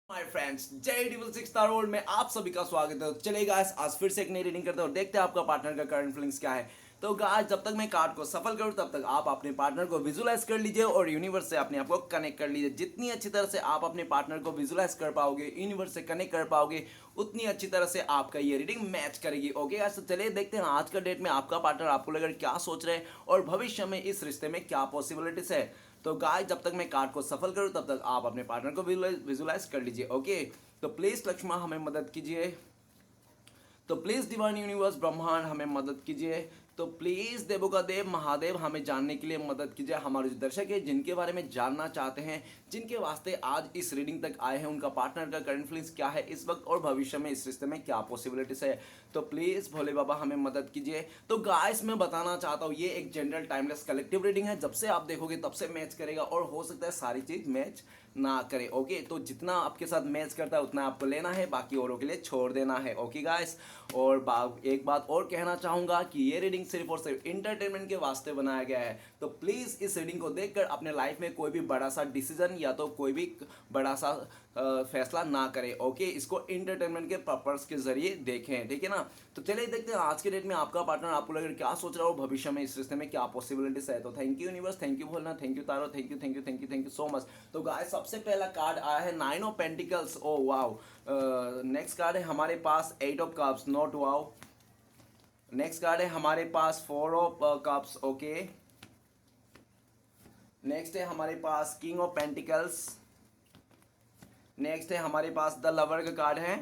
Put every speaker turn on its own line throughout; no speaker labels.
My friends, जय dual six star world में आप सभी का स्वागत है। चलिए गाइस, आज फिर से एक नई रीडिंग करते हैं और देखते हैं आपका पार्टनर का करंट फीलिंग्स क्या है। तो गाइस, जब तक मैं कार्ड को सफल करूं तब तक आप अपने पार्टनर को विजुलाइज कर लीजिए और यूनिवर्स से अपने आप को कनेक्ट कर लीजिए। जितनी अच्छी तरह से आप अपने पार्टनर को विजुलाइज कर पाओगे, यूनिवर्स से कनेक्ट कर पाओगे, उतनी अच्छी तरह से आपका ये रीडिंग मैच करेगी। ओके गाइस, तो चलिए देखते हैं आज का डेट में आपका पार्टनर आपको लेकर क्या सोच रहे हैं और भविष्य में इस रिश्ते में क्या पॉसिबिलिटीज है। तो गाइस, जब तक मैं कार्ड को सफल करूं तब तक आप अपने पार्टनर को विजुलाइज कर लीजिए। ओके, तो प्लीज लक्ष्मण हमें मदद कीजिए। तो प्लीज डिवाइन यूनिवर्स ब्रह्मांड हमें मदद कीजिए। तो प्लीज देवों का देव महादेव हमें जानने के लिए मदद कीजिए। हमारे जो दर्शक है जिनके बारे में जानना चाहते हैं, जिनके वास्ते आज इस रीडिंग तक आए हैं, उनका पार्टनर का करंट फीलिंग्स क्या है इस वक्त और भविष्य में इस रिश्ते में क्या पॉसिबिलिटीज है, तो प्लीज भोले बाबा हमें मदद कीजिए। तो गाइस, मैं बताना चाहता हूँ ये एक जनरल टाइमलेस कलेक्टिव रीडिंग है। जब से आप देखोगे तब से मैच करेगा और हो सकता है सारी चीज मैच ना करे। ओके, तो जितना आपके साथ मैच करता है उतना आपको लेना है, बाकी औरों के लिए छोड़ देना है। ओके गाइस, और एक बात और कहना चाहूंगा कि ये रीडिंग सिर्फ और सिर्फ इंटरटेनमेंट के वास्ते बनाया गया है। तो प्लीज इस रीडिंग को देखकर अपने लाइफ में कोई भी बड़ा सा डिसीजन या तो कोई भी बड़ा सा फैसला ना करें। ओके, इसको इंटरटेनमेंट के पर्पस के जरिए देखें, ठीक है ना। तो चलिए देखते हैं आज के डेट में आपका पार्टनर आपको लेकर क्या सोच रहा है और भविष्य में इस रिश्ते में क्या पॉसिबिलिटीज है। तो thank you universe, thank you Bholna, thank you tarot, thank you thank you thank you thank you so much. तो गाइस, सबसे पहला कार्ड आया है 9 of pentacles. Oh wow. Next card है हमारे पास 8 of cups, not wow. Next card है हमारे पास 4 ऑफ कप्स। ओके, नेक्स्ट है हमारे पास किंग ऑफ पेंटिकल्स। नेक्स्ट है हमारे पास द लवर का कार्ड है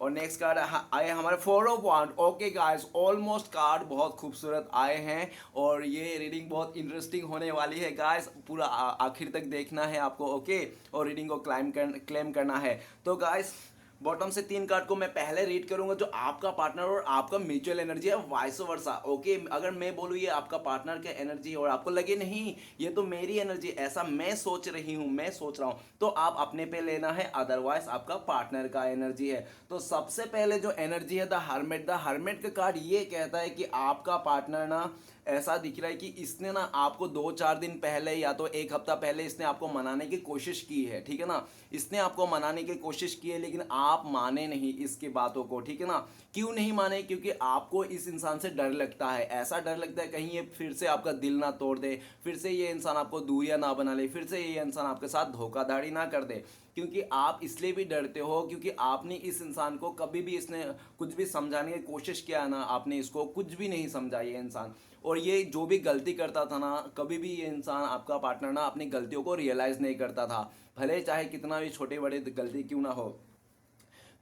और नेक्स्ट कार्ड आए हमारे 4 of wand. Okay guys, almost card बहुत खूबसूरत आए हैं और ये रीडिंग बहुत इंटरेस्टिंग होने वाली है गाइस। पूरा आखिर तक देखना है आपको। ओके, और रीडिंग को क्लेम करना है। तो गाइस, बॉटम से 3 कार्ड को मैं पहले रीड करूंगा जो आपका पार्टनर और आपका म्यूचुअल एनर्जी है, वाइस वर्सा। ओके, अगर मैं बोलूँ ये आपका पार्टनर का एनर्जी और आपको लगे नहीं ये तो मेरी एनर्जी, ऐसा मैं सोच रही हूँ, मैं सोच रहा हूँ, तो आप अपने पे लेना है, अदरवाइज आपका पार्टनर का एनर्जी है। तो सबसे पहले जो एनर्जी है द हर्मेट का कार्ड ये कहता है कि आपका पार्टनर ना ऐसा दिख रहा है कि इसने ना आपको 2-4 दिन पहले या तो एक हफ्ता पहले इसने आपको मनाने की कोशिश की है, ठीक है ना। इसने आपको मनाने की कोशिश की है लेकिन आप माने नहीं इसकी बातों को, ठीक है ना। क्यों नहीं माने? क्योंकि आपको इस इंसान से डर लगता है। ऐसा डर लगता है कहीं ये फिर से आपका दिल ना तोड़ दे, फिर से ये इंसान आपको दूरियां ना बना ले, फिर से ये इंसान आपके साथ धोखाधड़ी ना कर दे। क्योंकि आप इसलिए भी डरते हो क्योंकि आपने इस इंसान को कभी भी इसने कुछ भी समझाने की कोशिश किया ना, आपने इसको कुछ भी नहीं समझा ये इंसान। और ये जो भी गलती करता था ना, कभी भी ये इंसान आपका पार्टनर ना अपनी गलतियों को रियलाइज नहीं करता था, भले चाहे कितना भी छोटे बड़े गलती क्यों ना हो।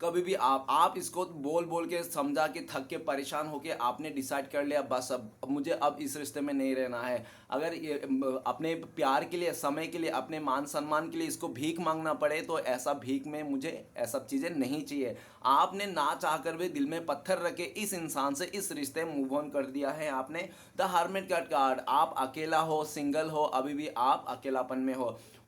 कभी भी आप इसको बोल बोल के समझा के थक के परेशान होके आपने डिसाइड कर लिया बस अब मुझे अब इस रिश्ते में नहीं रहना है। अगर ये अपने प्यार के लिए, समय के लिए, अपने मान सम्मान के लिए इसको भीख मांगना पड़े तो ऐसा भीख में मुझे ऐसा चीज़ें नहीं चाहिए। आपने ना चाह कर भी दिल में पत्थर रखे इस इंसान से इस रिश्ते में मूव ऑन कर दिया है आपने। द हर्मिट का कार्ड, आप अकेला हो, सिंगल हो, अभी भी आप अकेलापन में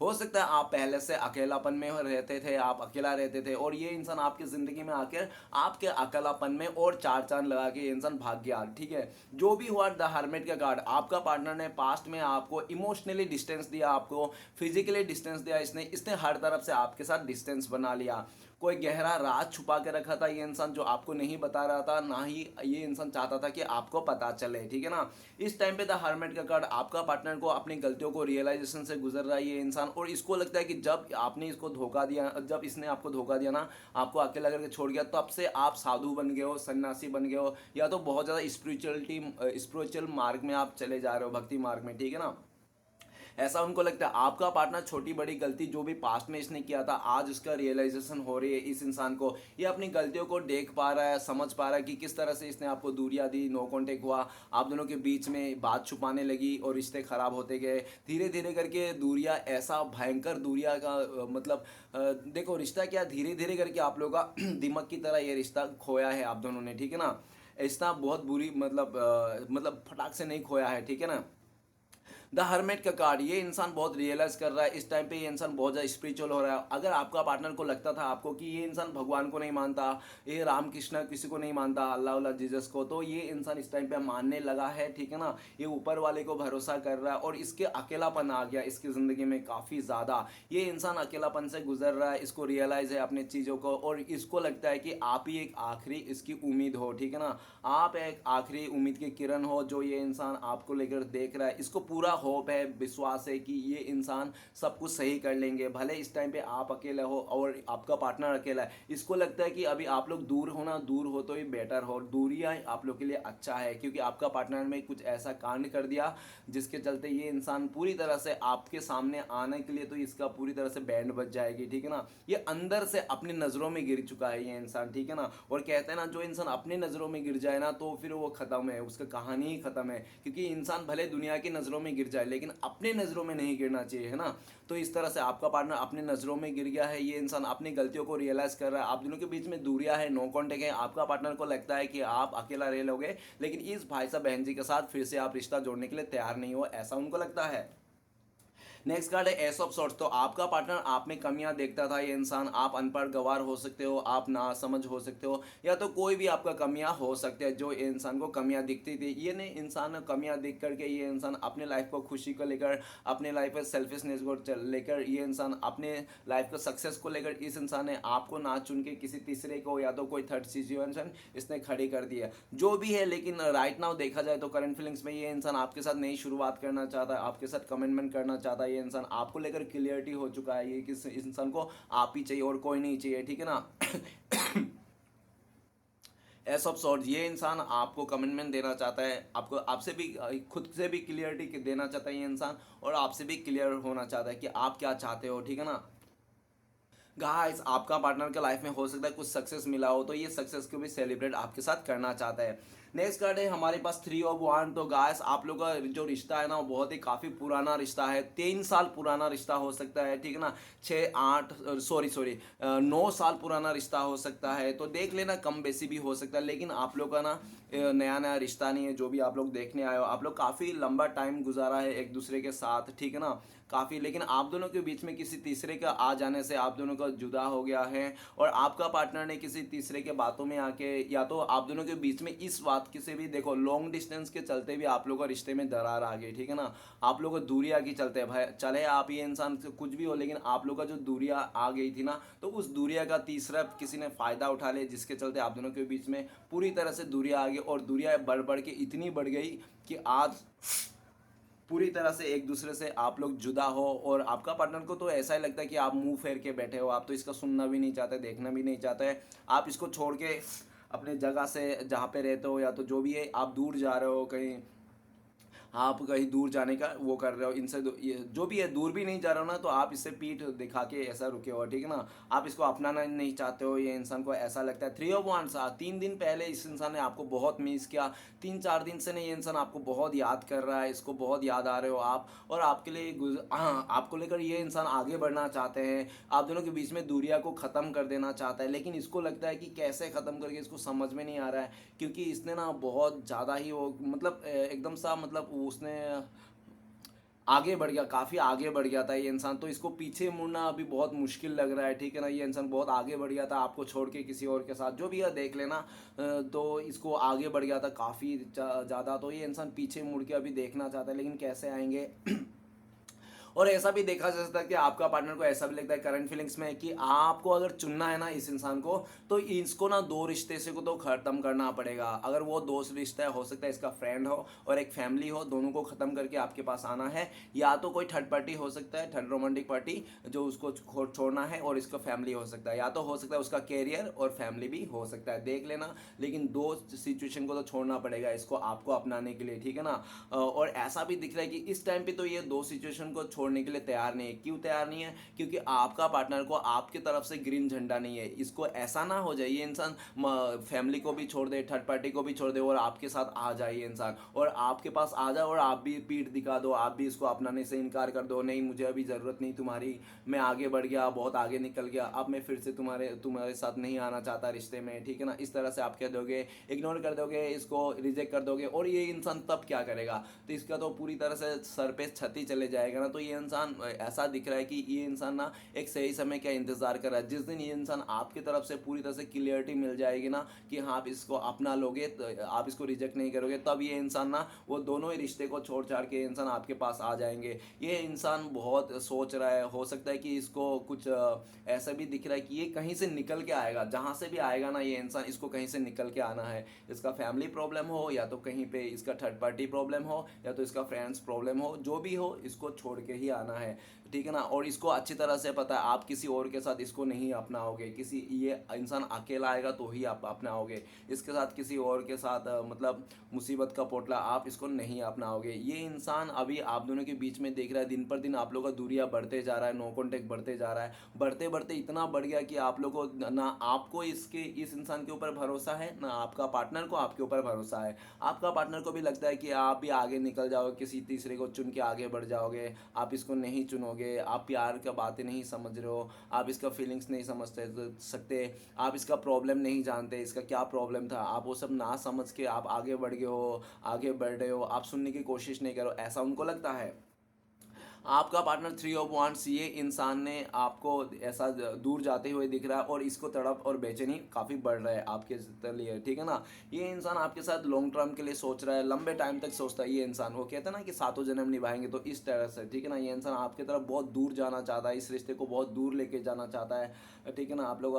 हो सकता है आप पहले से अकेलापन में रहते थे, आप अकेला रहते थे और ये इंसान आपकी जिंदगी में आकर आपके अकेलापन में और चार चांद लगा के ये इंसान भाग गया, ठीक है। जो भी हुआ, द हर्मिट का कार्ड, आपका पार्टनर ने पास्ट में आपको इमोशनली डिस्टेंस दिया, आपको फिजिकली डिस्टेंस दिया, इसने हर तरफ से आपके साथ डिस्टेंस बना लिया। कोई गहरा राज छुपा के रखा था ये इंसान जो आपको नहीं बता रहा था, ना ही ये इंसान चाहता था कि आपको पता चले, ठीक है ना। इस टाइम पे द हर्मिट का कार्ड, आपका पार्टनर को अपनी गलतियों को रियलाइजेशन से गुजर रहा है ये इंसान और इसको लगता है कि जब आपने इसको धोखा दिया, जब इसने आपको धोखा दिया ना, आपको अकेला करके छोड़ गया, तब से आप साधु बन गए हो, सन्यासी बन गए हो, या तो बहुत ज़्यादा स्पिरिचुअल मार्ग में आप चले जा रहे हो, भक्ति मार्ग में, ठीक है ना। ऐसा उनको लगता है। आपका पार्टनर छोटी बड़ी गलती जो भी पास्ट में इसने किया था, आज उसका रियलाइजेशन हो रही है इस इंसान को, ये अपनी गलतियों को देख पा रहा है, समझ पा रहा है कि किस तरह से इसने आपको दूरियां दी, नो कॉन्टेक्ट हुआ, आप दोनों के बीच में बात छुपाने लगी और रिश्ते खराब होते गए। धीरे धीरे करके दूरियां, ऐसा भयंकर दूरियां का मतलब देखो रिश्ता क्या, धीरे धीरे करके आप लोगों का दिमाग की तरह ये रिश्ता खोया है आप दोनों ने, ठीक है ना। रिश्ता बहुत बुरी मतलब फटाक से नहीं खोया है, ठीक है ना। द हर्मिट का कार्ड, ये इंसान बहुत रियलाइज कर रहा है इस टाइम पे, ये इंसान बहुत ज़्यादा स्पिरिचुअल हो रहा है। अगर आपका पार्टनर को लगता था आपको कि ये इंसान भगवान को नहीं मानता, ये राम कृष्ण किसी को नहीं मानता, अल्लाह उल्लाह जीसस को, तो ये इंसान इस टाइम पे मानने लगा है, ठीक है ना। ये ऊपर वाले को भरोसा कर रहा है और इसके अकेलापन आ गया इसकी ज़िंदगी में काफ़ी ज़्यादा। ये इंसान अकेलापन से गुजर रहा है, इसको रियलाइज़ है अपने चीज़ों को, और इसको लगता है कि आप ही एक आखिरी इसकी उम्मीद हो, ठीक है ना। आप एक आखिरी उम्मीद की किरण हो जो ये इंसान आपको लेकर देख रहा है। इसको पूरा होप है, विश्वास है कि ये इंसान सब कुछ सही कर लेंगे, भले इस टाइम पे आप अकेले हो और आपका पार्टनर अकेला है। इसको लगता है कि अभी आप लोग दूर हो ना, दूर हो तो ही बेटर हो, दूरियाँ आप लोग के लिए अच्छा है, क्योंकि आपका पार्टनर में कुछ ऐसा कांड कर दिया जिसके चलते ये इंसान पूरी तरह से आपके सामने आने के लिए तो इसका पूरी तरह से बैंड बज जाएगी, ठीक है ना। ये अंदर से अपनी नज़रों में गिर चुका है ये इंसान, ठीक है ना। और कहते हैं ना, जो इंसान अपनी नज़रों में गिर जाए ना तो फिर वो ख़त्म है, उसका कहानी ही ख़त्म है। क्योंकि इंसान भले दुनिया की नज़रों में गिर जाए लेकिन अपने नज़रों में नहीं गिरना चाहिए, है ना। तो इस तरह से आपका पार्टनर अपनी नज़रों में गिर गया है, ये इंसान अपनी गलतियों को रियलाइज़ कर रहा है। आप दोनों के बीच में दूरियां है, नो कॉन्टेक्ट है। आपका पार्टनर को लगता है कि आप अकेला रह लोगे, लेकिन इस भाई साहब बहन जी के साथ फिर से आप रिश्ता जोड़ने के लिए तैयार नहीं हो, ऐसा उनको लगता है। नेक्स्ट कार्ड है एस ऑफ सॉर्ट्स। तो आपका पार्टनर आप में कमियां देखता था, ये इंसान, आप अनपढ़ गवार हो सकते हो, आप नासमझ हो सकते हो, या तो कोई भी आपका कमियां हो सकते हैं जो इंसान को कमियां दिखती थी। ये नहीं, इंसान कमियां दिख करके ये इंसान अपने लाइफ को खुशी को लेकर, अपने लाइफ में सेल्फिशनेस को लेकर, ये इंसान अपने लाइफ को सक्सेस को लेकर, इस इंसान ने आपको ना चुन के किसी तीसरे को या तो कोई थर्ड सिचुएशन इसने खड़ी कर दी है, जो भी है। लेकिन राइट नाउ देखा जाए तो करंट फीलिंग्स में ये इंसान आपके साथ नई शुरुआत करना चाहता है, आपके साथ कमिटमेंट करना चाहता है। ये इंसान आपको लेकर क्लियरिटी हो चुका है, ये किस इंसान को आप ही चाहिए और कोई नहीं चाहिए, ठीक है ना। एस ऑफ सॉर्ड्स, ये इंसान आपको कमिटमेंट देना चाहता है, आपको आपसे भी खुद से भी क्लियरिटी देना चाहता है ये इंसान, और आपसे भी क्लियर होना चाहता है कि आप क्या चाहते हो, ठीक है ना। गाइस, आपका पार्टनर के लाइफ में हो सकता है कुछ सक्सेस मिला हो, तो ये सक्सेस को भी सेलिब्रेट आपके साथ करना चाहता है। नेक्स्ट कार्ड है हमारे पास 3 ऑफ 1। तो गाइस, आप लोग का जो रिश्ता है ना, वो बहुत ही काफ़ी पुराना रिश्ता है, 3 साल पुराना रिश्ता हो सकता है, ठीक है ना। 9 साल पुराना रिश्ता हो सकता है, तो देख लेना, कम बेसी भी हो सकता है। लेकिन आप लोग का ना नया नया रिश्ता नहीं है, जो भी आप लोग देखने आए हो, आप लोग काफ़ी लंबा टाइम गुजारा है एक दूसरे के साथ, ठीक है ना, काफ़ी। लेकिन आप दोनों के बीच में किसी तीसरे का आ जाने से आप दोनों का जुदा हो गया है, और आपका पार्टनर ने किसी तीसरे के बातों में आके, या तो आप दोनों के बीच में इस बात की से भी, देखो, लॉन्ग डिस्टेंस के चलते भी आप लोगों का रिश्ते में दरार आ गई, ठीक है ना। आप लोगों को दूरियां की चलते, भाई चले आप ये इंसान से कुछ भी हो, लेकिन आप लोग का जो दूरियां आ गई थी ना, तो उस दूरिया का तीसरा किसी ने फ़ायदा उठा लिया, जिसके चलते आप दोनों के बीच में पूरी तरह से दूरियां आ गई, और दूरियां बढ़ बढ़ के इतनी बढ़ गई कि आज पूरी तरह से एक दूसरे से आप लोग जुदा हो। और आपका पार्टनर को तो ऐसा ही लगता है कि आप मुंह फेर के बैठे हो, आप तो इसका सुनना भी नहीं चाहते, देखना भी नहीं चाहते, आप इसको छोड़ के अपने जगह से जहाँ पे रहते हो, या तो जो भी है, आप दूर जा रहे हो कहीं, आप कहीं दूर जाने का वो कर रहे हो इनसे, ये जो भी है, दूर भी नहीं जा रहे हो ना, तो आप इससे पीठ दिखा के ऐसा रुके हो, ठीक है ना। आप इसको अपनाना नहीं चाहते हो, ये इंसान को ऐसा लगता है। 3 ऑफ 1, 3 दिन पहले इस इंसान ने आपको बहुत मिस किया, 3-4 दिन से नहीं, ये इंसान आपको बहुत याद कर रहा है, इसको बहुत याद आ रहे हो आप, और आपके लिए आपको लेकर ये इंसान आगे बढ़ना चाहते हैं, आप दोनों के बीच में दूरिया को ख़त्म कर देना चाहता है। लेकिन इसको लगता है कि कैसे ख़त्म करके, इसको समझ में नहीं आ रहा है, क्योंकि इसने ना बहुत ज़्यादा ही वो, मतलब एकदम सा, मतलब उसने आगे बढ़ गया, काफ़ी आगे बढ़ गया था ये इंसान, तो इसको पीछे मुड़ना अभी बहुत मुश्किल लग रहा है, ठीक है ना। ये इंसान बहुत आगे बढ़ गया था, आपको छोड़ के किसी और के साथ, जो भी है देख लेना। तो इसको आगे बढ़ गया था काफ़ी ज़्यादा, तो ये इंसान पीछे मुड़ के अभी देखना चाहता है, लेकिन कैसे आएंगे। और ऐसा भी देखा जा सकता है कि आपका पार्टनर को ऐसा भी लगता है करंट फीलिंग्स में कि आपको अगर चुनना है ना इस इंसान को, तो इसको ना 2 रिश्ते से को तो ख़त्म करना पड़ेगा। अगर वो 2 रिश्ता हो सकता है, इसका फ्रेंड हो और एक फैमिली हो, दोनों को ख़त्म करके आपके पास आना है, या तो कोई थर्ड पार्टी हो सकता है, थर्ड रोमांटिक पार्टी, जो उसको छोड़ना है, और इसका फैमिली हो सकता है, या तो हो सकता है उसका कैरियर और फैमिली भी हो सकता है, देख लेना। लेकिन 2 सिचुएशन को तो छोड़ना पड़ेगा इसको, आपको अपनाने के लिए, ठीक है ना। और ऐसा भी दिख रहा है कि इस टाइम पे तो ये 2 सिचुएशन को छोड़ छोड़ने के लिए तैयार नहीं है। क्यों तैयार नहीं है? क्योंकि आपका पार्टनर को आपकी तरफ से ग्रीन झंडा नहीं है। इसको ऐसा ना हो जाए ये इंसान फैमिली को भी छोड़ दे, थर्ड पार्टी को भी छोड़ दे और आपके साथ आ जाए ये इंसान, और आपके पास आ जाए और आप भी पीठ दिखा दो, आप भी इसको अपनाने से इनकार कर दो, नहीं मुझे अभी ज़रूरत नहीं तुम्हारी, मैं आगे बढ़ गया, बहुत आगे निकल गया, अब मैं फिर से तुम्हारे साथ नहीं आना चाहता रिश्ते में, ठीक है ना। इस तरह से आप कह दोगे, इग्नोर कर दोगे, इसको रिजेक्ट कर दोगे, और ये इंसान तब क्या करेगा? तो इसका तो पूरी तरह से सर पे छती चले जाएगा ना। तो ये इंसान ऐसा दिख रहा है कि ये इंसान ना एक सही समय का इंतजार कर रहा है। जिस दिन ये इंसान आपकी तरफ से पूरी तरह से क्लियरिटी मिल जाएगी ना कि हाँ आप इसको अपना लोगे, तो आप इसको रिजेक्ट नहीं करोगे, तब ये इंसान ना वो दोनों ही रिश्ते को छोड़ छाड़ के इंसान आपके पास आ जाएंगे। ये इंसान बहुत सोच रहा है, हो सकता है कि इसको कुछ ऐसा भी दिख रहा है कि ये कहीं से निकल के आएगा, जहाँ से भी आएगा ना ये इंसान, इसको कहीं से निकल के आना है। इसका फैमिली प्रॉब्लम हो, या तो कहीं पे इसका थर्ड पार्टी प्रॉब्लम हो, या तो इसका फ्रेंड्स प्रॉब्लम हो, जो भी हो इसको छोड़ के ही आना है, ठीक है ना। और इसको अच्छी तरह से पता है आप किसी और के साथ इसको नहीं अपनाओगे, किसी ये इंसान अकेला आएगा तो ही आप अपनाओगे, इसके साथ किसी और के साथ मतलब मुसीबत का पोटला आप इसको नहीं अपनाओगे। ये इंसान अभी आप दोनों के बीच में देख रहा है, दिन पर दिन आप लोगों का दूरियां बढ़ते जा रहा है, नो कॉन्टेक्ट बढ़ते जा रहा है, बढ़ते बढ़ते इतना बढ़ गया कि आप लोगों को ना आपको इस इंसान के ऊपर भरोसा है, ना आपका पार्टनर को आपके ऊपर भरोसा है। आपका पार्टनर को भी लगता है कि आप भी आगे निकल जाओगे, किसी तीसरे को चुन के आगे बढ़ जाओगे, आप इसको नहीं चुनोगे, आप प्यार का बातें नहीं समझ रहे हो, आप इसका फीलिंग्स नहीं सकते, आप इसका प्रॉब्लम नहीं जानते, इसका क्या प्रॉब्लम था, आप वो सब ना समझ के आप आगे बढ़ गए हो, आगे बढ़ रहे हो, आप सुनने की कोशिश नहीं करो, ऐसा उनको लगता है। आपका पार्टनर 3 ऑफ वांड्स, ये इंसान ने आपको ऐसा दूर जाते हुए दिख रहा है, और इसको तड़प और बेचैनी काफ़ी बढ़ रहा है आपके लिए, ठीक है ना। ये इंसान आपके साथ लॉन्ग टर्म के लिए सोच रहा है, लंबे टाइम तक सोचता है ये इंसान। वो कहता है ना कि सातों जन्म निभाएंगे, तो इस तरह से, ठीक है ना। ये इंसान आपकी तरफ बहुत दूर जाना चाहता है, इस रिश्ते को बहुत दूर लेके जाना चाहता है, ठीक है ना। आप लोग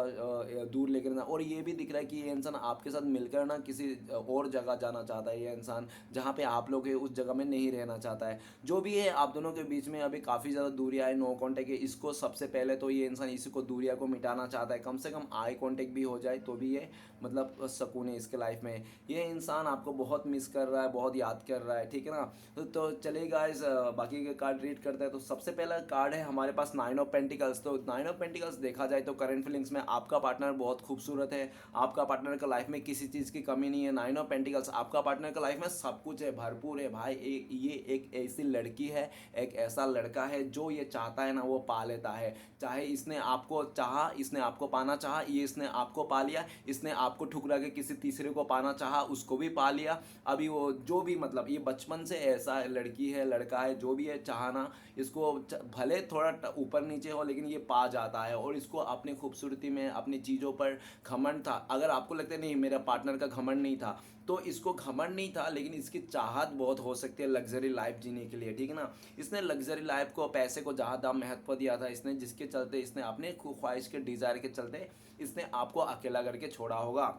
दूर लेकर जाना, और ये भी दिख रहा है कि ये इंसान आपके साथ मिलकर ना किसी और जगह जाना चाहता है। ये इंसान जहाँ पे आप लोग हैं उस जगह में नहीं रहना चाहता है। जो भी है आप दोनों के बीच में अभी काफ़ी ज़्यादा दूरियां है, नो कांटेक्ट है। इसको सबसे पहले तो ये इंसान इसी को दूरियां को मिटाना चाहता है, कम से कम आई कांटेक्ट भी हो जाए तो भी ये मतलब सुकून है इसके लाइफ में। ये इंसान आपको बहुत मिस कर रहा है, बहुत याद कर रहा है, ठीक है ना। तो चलिए गाइस बाकी के कार्ड रीड करते हैं। तो सबसे पहला कार्ड है हमारे पास 9 ऑफ पेंटिकल्स। तो 9 ऑफ पेंटिकल्स देखा जाए तो करंट फीलिंग्स में आपका पार्टनर बहुत खूबसूरत है, आपका पार्टनर का लाइफ में किसी चीज़ की कमी नहीं है। 9 ऑफ पेंटिकल्स आपका पार्टनर का लाइफ में सब कुछ है, भरपूर है भाई। ये एक ऐसी लड़की है, एक ऐसा लड़का है जो ये चाहता है ना वो पा लेता है। चाहे इसने आपको चाहा, इसने आपको पाना चाहा, ये इसने आपको पा लिया, इसने आपको ठुकरा के किसी तीसरे को पाना चाहा, उसको भी पा लिया। अभी वो जो भी मतलब ये बचपन से ऐसा लड़की है, लड़का है, जो भी है, चाहना इसको भले थोड़ा ऊपर नीचे हो लेकिन ये पा जाता है। और इसको अपनी खूबसूरती में, अपनी चीज़ों पर घमंड था। अगर आपको लगता है नहीं मेरा पार्टनर का घमंड नहीं था, तो इसको घमंड नहीं था, लेकिन इसकी चाहत बहुत हो सकती है लग्जरी लाइफ जीने के लिए, ठीक है ना। इसने लग्जरी लाइफ को, पैसे को ज़्यादा महत्व दिया था इसने, जिसके चलते इसने अपने ख्वाहिश के, डिज़ायर के चलते इसने आपको अकेला करके छोड़ा होगा।